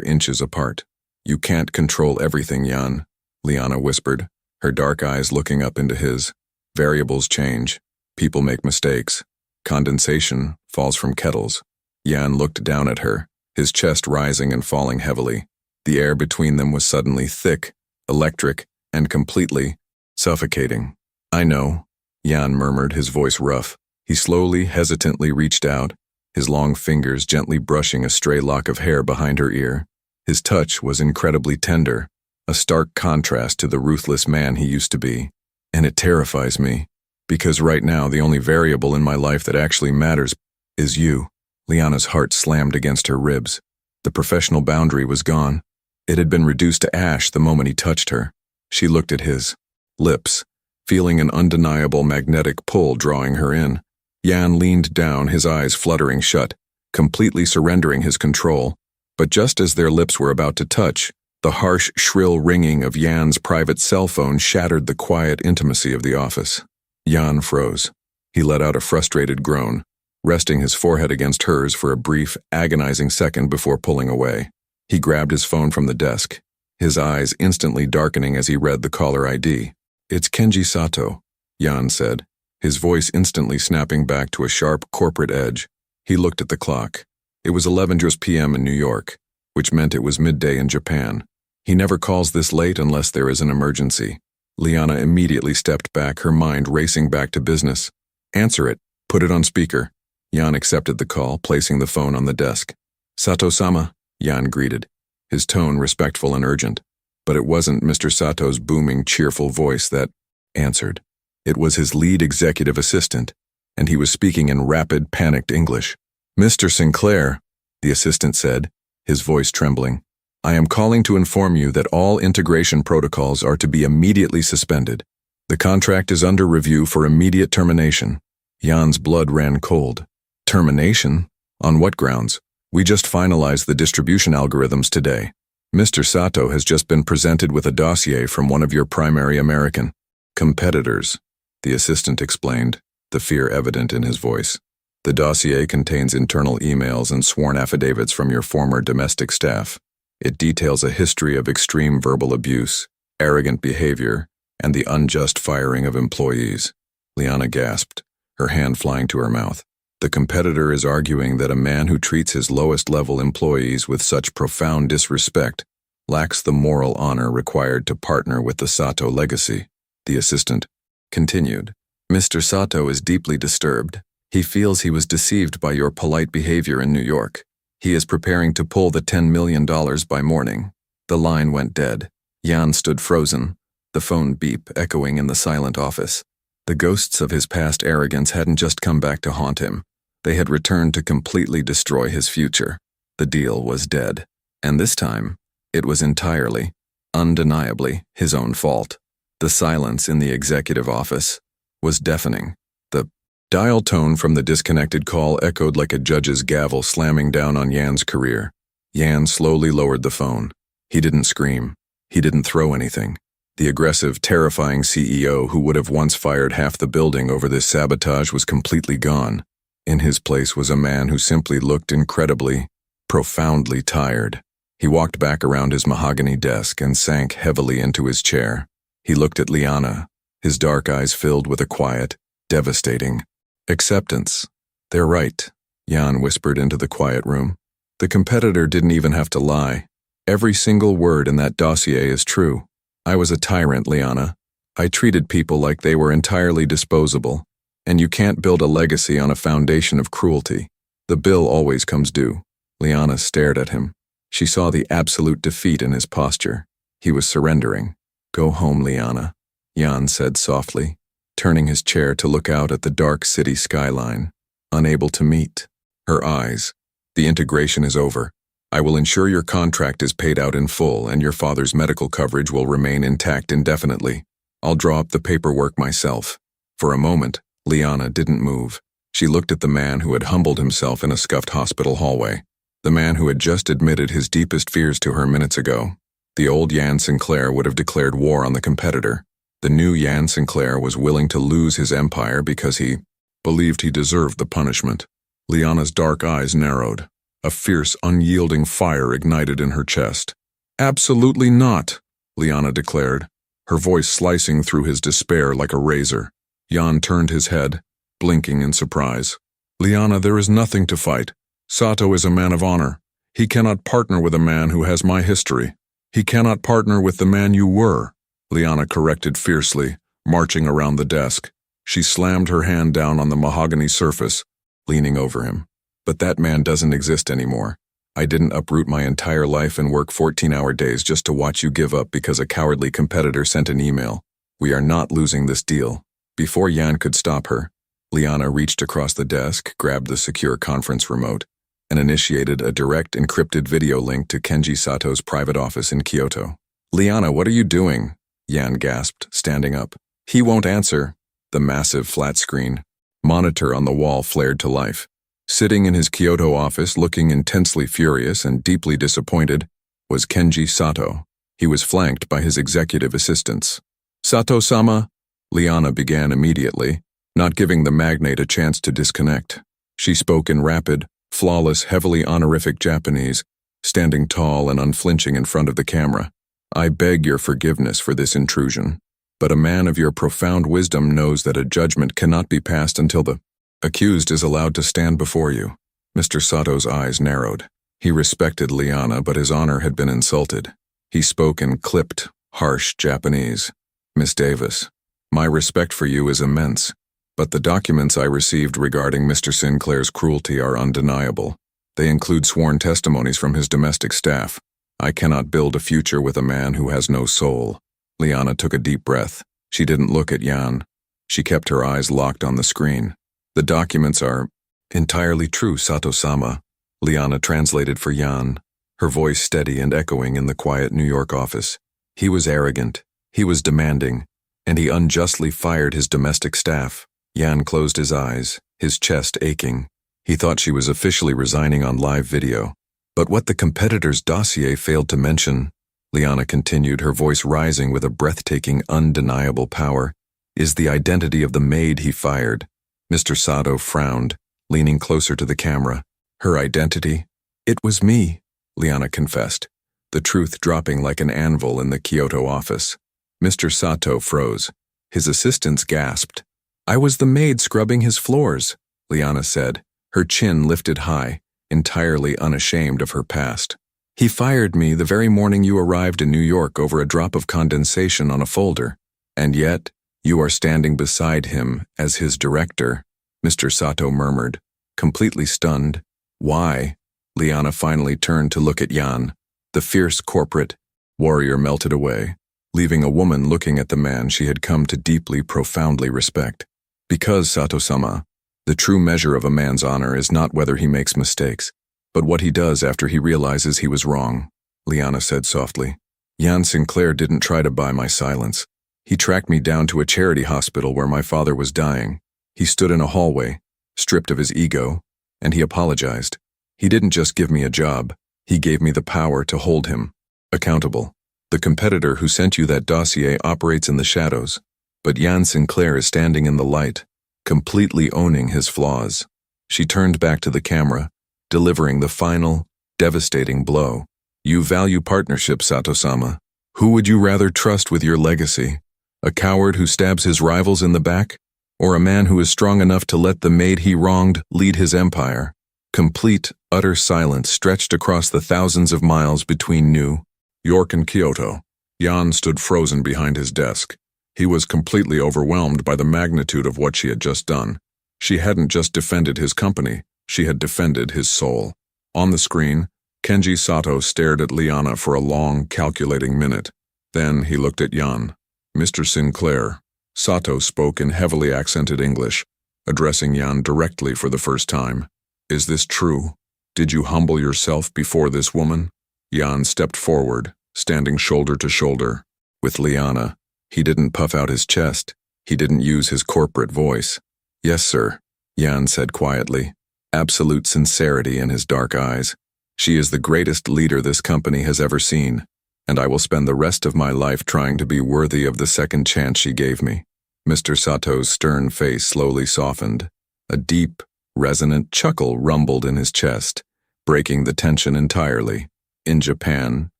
inches apart. "You can't control everything, Jan," Liana whispered, her dark eyes looking up into his. "Variables change. People make mistakes. Condensation falls from kettles." Jan looked down at her, his chest rising and falling heavily. The air between them was suddenly thick, electric, and completely suffocating. "I know," Jan murmured, his voice rough. He slowly, hesitantly reached out, his long fingers gently brushing a stray lock of hair behind her ear. His touch was incredibly tender, a stark contrast to the ruthless man he used to be. "And it terrifies me, because right now the only variable in my life that actually matters is you." Liana's heart slammed against her ribs. The professional boundary was gone. It had been reduced to ash the moment he touched her. She looked at his lips, feeling an undeniable magnetic pull drawing her in. Jan leaned down, his eyes fluttering shut, completely surrendering his control. But just as their lips were about to touch, the harsh, shrill ringing of Jan's private cell phone shattered the quiet intimacy of the office. Jan froze. He let out a frustrated groan, resting his forehead against hers for a brief, agonizing second before pulling away. He grabbed his phone from the desk, his eyes instantly darkening as he read the caller ID. "It's Kenji Sato," Jan said, his voice instantly snapping back to a sharp corporate edge. He looked at the clock. It was 11 p.m. in New York, which meant it was midday in Japan. He never calls this late unless there is an emergency. Liana immediately stepped back, her mind racing back to business. "Answer it. Put it on speaker." Jan accepted the call, placing the phone on the desk. "Sato-sama," Jan greeted, his tone respectful and urgent. But it wasn't Mr. Sato's booming, cheerful voice that answered. It was his lead executive assistant, and he was speaking in rapid, panicked English. "Mr. Sinclair," the assistant said, his voice trembling, "I am calling to inform you that all integration protocols are to be immediately suspended. The contract is under review for immediate termination." Jan's blood ran cold. "Termination? On what grounds? We just finalized the distribution algorithms today. Mr. Sato has just been presented with a dossier from one of your primary American competitors," the assistant explained, the fear evident in his voice. "The dossier contains internal emails and sworn affidavits from your former domestic staff. It details a history of extreme verbal abuse, arrogant behavior, and the unjust firing of employees." Liana gasped, her hand flying to her mouth. "The competitor is arguing that a man who treats his lowest-level employees with such profound disrespect lacks the moral honor required to partner with the Sato legacy," the assistant continued. "Mr. Sato is deeply disturbed. He feels he was deceived by your polite behavior in New York. He is preparing to pull the $10 million by morning." The line went dead. Jan stood frozen, the phone beep echoing in the silent office. The ghosts of his past arrogance hadn't just come back to haunt him. They had returned to completely destroy his future. The deal was dead. And this time, it was entirely, undeniably, his own fault. The silence in the executive office was deafening. The dial tone from the disconnected call echoed like a judge's gavel slamming down on Jan's career. Jan slowly lowered the phone. He didn't scream. He didn't throw anything. The aggressive, terrifying CEO who would have once fired half the building over this sabotage was completely gone. In his place was a man who simply looked incredibly, profoundly tired. He walked back around his mahogany desk and sank heavily into his chair. He looked at Liana, his dark eyes filled with a quiet, devastating acceptance. "They're right," Jan whispered into the quiet room. "The competitor didn't even have to lie. Every single word in that dossier is true. I was a tyrant, Liana. I treated people like they were entirely disposable, and you can't build a legacy on a foundation of cruelty. The bill always comes due." Liana stared at him. She saw the absolute defeat in his posture. He was surrendering. "Go home, Liana," Jan said softly, turning his chair to look out at the dark city skyline. Unable to meet her eyes. "The integration is over. I will ensure your contract is paid out in full and your father's medical coverage will remain intact indefinitely. I'll draw up the paperwork myself." For a moment, Liana didn't move. She looked at the man who had humbled himself in a scuffed hospital hallway. The man who had just admitted his deepest fears to her minutes ago. The old Jan Sinclair would have declared war on the competitor. The new Jan Sinclair was willing to lose his empire because he believed he deserved the punishment. Liana's dark eyes narrowed. A fierce, unyielding fire ignited in her chest. "Absolutely not," Liana declared, her voice slicing through his despair like a razor. Jan turned his head, blinking in surprise. "Liana, there is nothing to fight. Sato is a man of honor. He cannot partner with a man who has my history. He cannot partner with the man you were," Liana corrected fiercely, marching around the desk. She slammed her hand down on the mahogany surface, leaning over him. "But that man doesn't exist anymore. I didn't uproot my entire life and work 14-hour days just to watch you give up because a cowardly competitor sent an email. We are not losing this deal." Before Jan could stop her, Liana reached across the desk, grabbed the secure conference remote, and initiated a direct encrypted video link to Kenji Sato's private office in Kyoto. "Liana, what are you doing?" Jan gasped, standing up. "He won't answer." The massive flat-screen monitor on the wall flared to life. Sitting in his Kyoto office, looking intensely furious and deeply disappointed, was Kenji Sato. He was flanked by his executive assistants. "Sato-sama," Liana began immediately, not giving the magnate a chance to disconnect. She spoke in rapid, flawless, heavily honorific Japanese, standing tall and unflinching in front of the camera. "I beg your forgiveness for this intrusion, but a man of your profound wisdom knows that a judgment cannot be passed until the accused is allowed to stand before you." Mr. Sato's eyes narrowed. He respected Liana, but his honor had been insulted. He spoke in clipped, harsh Japanese. "Miss Davis, my respect for you is immense, but the documents I received regarding Mr. Sinclair's cruelty are undeniable. They include sworn testimonies from his domestic staff. I cannot build a future with a man who has no soul." Liana took a deep breath. She didn't look at Jan. She kept her eyes locked on the screen. The documents are entirely true, Sato-sama, Liana translated for Jan, her voice steady and echoing in the quiet New York office. He was arrogant, he was demanding, and he unjustly fired his domestic staff. Jan closed his eyes, his chest aching. He thought she was officially resigning on live video. But what the competitor's dossier failed to mention, Liana continued, her voice rising with a breathtaking, undeniable power, is the identity of the maid he fired. Mr. Sato frowned, leaning closer to the camera. Her identity? It was me, Liana confessed, the truth dropping like an anvil in the Kyoto office. Mr. Sato froze. His assistants gasped. I was the maid scrubbing his floors, Liana said, her chin lifted high, entirely unashamed of her past. He fired me the very morning you arrived in New York over a drop of condensation on a folder. And yet, you are standing beside him as his director, Mr. Sato murmured, completely stunned. Why? Liana finally turned to look at Jan. The fierce corporate warrior melted away, leaving a woman looking at the man she had come to deeply, profoundly respect. Because, Sato-sama, the true measure of a man's honor is not whether he makes mistakes, but what he does after he realizes he was wrong, Liana said softly. Jan Sinclair didn't try to buy my silence. He tracked me down to a charity hospital where my father was dying. He stood in a hallway, stripped of his ego, and he apologized. He didn't just give me a job, he gave me the power to hold him accountable. The competitor who sent you that dossier operates in the shadows, but Jan Sinclair is standing in the light, completely owning his flaws. She turned back to the camera, delivering the final, devastating blow. You value partnership, Sato-sama. Who would you rather trust with your legacy? A coward who stabs his rivals in the back? Or a man who is strong enough to let the maid he wronged lead his empire? Complete, utter silence stretched across the thousands of miles between New York and Kyoto. Jan stood frozen behind his desk. He was completely overwhelmed by the magnitude of what she had just done. She hadn't just defended his company, she had defended his soul. On the screen, Kenji Sato stared at Liana for a long, calculating minute. Then he looked at Jan. Mr. Sinclair. Sato spoke in heavily accented English, addressing Jan directly for the first time. Is this true? Did you humble yourself before this woman? Jan stepped forward, standing shoulder to shoulder with Liana. He didn't puff out his chest. He didn't use his corporate voice. Yes, sir, Jan said quietly, absolute sincerity in his dark eyes. She is the greatest leader this company has ever seen, and I will spend the rest of my life trying to be worthy of the second chance she gave me. Mr. Sato's stern face slowly softened. A deep, resonant chuckle rumbled in his chest, breaking the tension entirely. In Japan,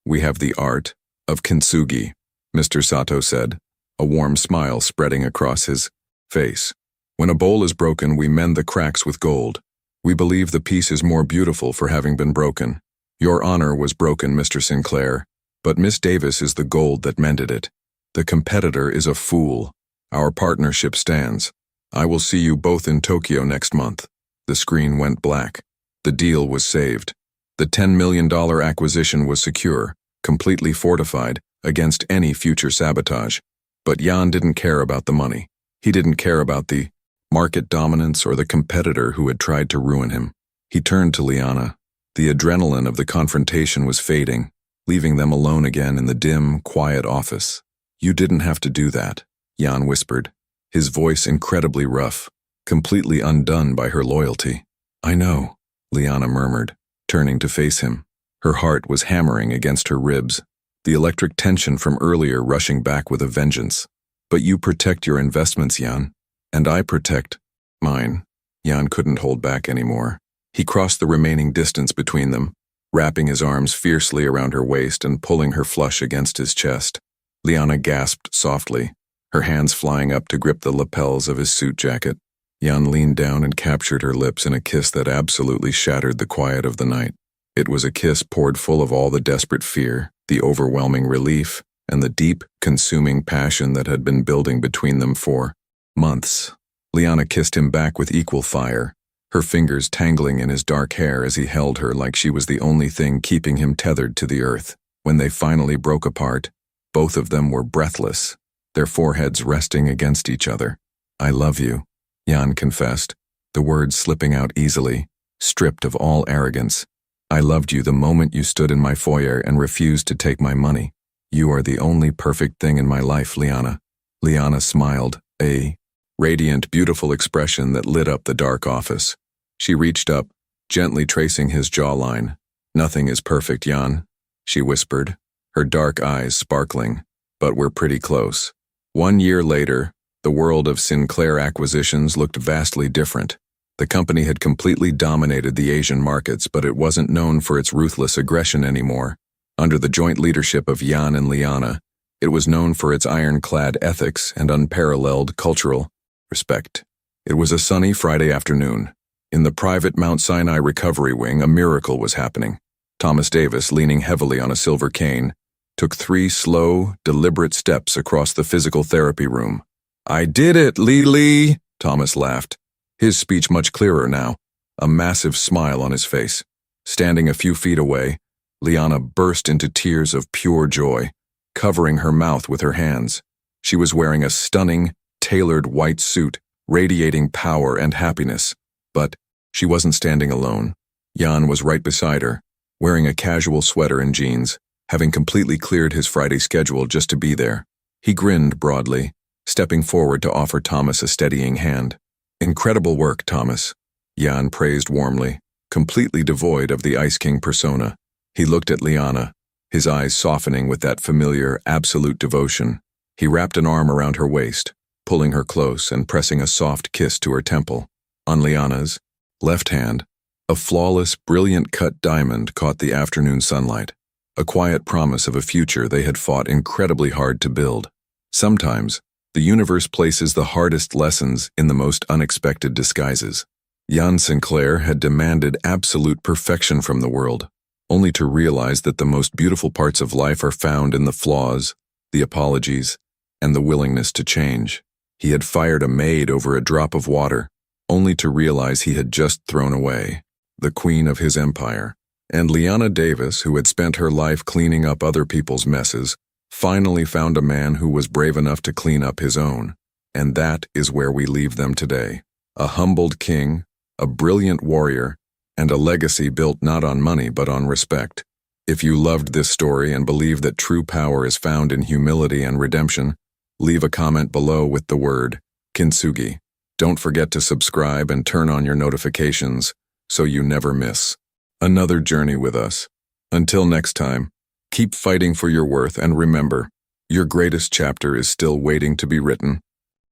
we have the art of kintsugi, Mr. Sato said, a warm smile spreading across his face. When a bowl is broken, we mend the cracks with gold. We believe the piece is more beautiful for having been broken. Your honor was broken, Mr. Sinclair, but Miss Davis is the gold that mended it. The competitor is a fool. Our partnership stands. I will see you both in Tokyo next month. The screen went black. The deal was saved. The $10 million acquisition was secure, completely fortified against any future sabotage. But Jan didn't care about the money. He didn't care about the market dominance or the competitor who had tried to ruin him. He turned to Liana. The adrenaline of the confrontation was fading, leaving them alone again in the dim, quiet office. You didn't have to do that, Jan whispered, his voice incredibly rough, completely undone by her loyalty. I know, Liana murmured, turning to face him. Her heart was hammering against her ribs, the electric tension from earlier rushing back with a vengeance. But you protect your investments, Jan, and I protect mine. Jan couldn't hold back anymore. He crossed the remaining distance between them, wrapping his arms fiercely around her waist and pulling her flush against his chest. Liana gasped softly, her hands flying up to grip the lapels of his suit jacket. Jan leaned down and captured her lips in a kiss that absolutely shattered the quiet of the night. It was a kiss poured full of all the desperate fear, the overwhelming relief, and the deep, consuming passion that had been building between them for months. Liana kissed him back with equal fire, her fingers tangling in his dark hair as he held her like she was the only thing keeping him tethered to the earth. When they finally broke apart, both of them were breathless, their foreheads resting against each other. I love you, Jan confessed, the words slipping out easily, stripped of all arrogance. I loved you the moment you stood in my foyer and refused to take my money. You are the only perfect thing in my life, Liana. Liana smiled, a radiant, beautiful expression that lit up the dark office. She reached up, gently tracing his jawline. Nothing is perfect, Jan, she whispered, her dark eyes sparkling, but we're pretty close. 1 year later, the world of Sinclair Acquisitions looked vastly different. The company had completely dominated the Asian markets, but it wasn't known for its ruthless aggression anymore. Under the joint leadership of Jan and Liana, it was known for its ironclad ethics and unparalleled cultural respect. It was a sunny Friday afternoon. In the private Mount Sinai recovery wing, a miracle was happening. Thomas Davis, leaning heavily on a silver cane, took 3 slow, deliberate steps across the physical therapy room. "I did it, Lily!" Thomas laughed, his speech much clearer now, a massive smile on his face. Standing a few feet away, Liana burst into tears of pure joy, covering her mouth with her hands. She was wearing a stunning, tailored white suit, radiating power and happiness. But she wasn't standing alone. Jan was right beside her, wearing a casual sweater and jeans, having completely cleared his Friday schedule just to be there. He grinned broadly, stepping forward to offer Thomas a steadying hand. "Incredible work, Thomas," Jan praised warmly, completely devoid of the Ice King persona. He looked at Liana, his eyes softening with that familiar, absolute devotion. He wrapped an arm around her waist, pulling her close and pressing a soft kiss to her temple. On Liana's left hand, a flawless, brilliant-cut diamond caught the afternoon sunlight, a quiet promise of a future they had fought incredibly hard to build. Sometimes, the universe places the hardest lessons in the most unexpected disguises. Jan Sinclair had demanded absolute perfection from the world, only to realize that the most beautiful parts of life are found in the flaws, the apologies, and the willingness to change. He had fired a maid over a drop of water, only to realize he had just thrown away the queen of his empire. And Liana Davis, who had spent her life cleaning up other people's messes, finally found a man who was brave enough to clean up his own. And that is where we leave them today. A humbled king, a brilliant warrior, and a legacy built not on money but on respect. If you loved this story and believe that true power is found in humility and redemption, leave a comment below with the word Kintsugi. Don't forget to subscribe and turn on your notifications so you never miss another journey with us. Until next time, keep fighting for your worth and remember, your greatest chapter is still waiting to be written.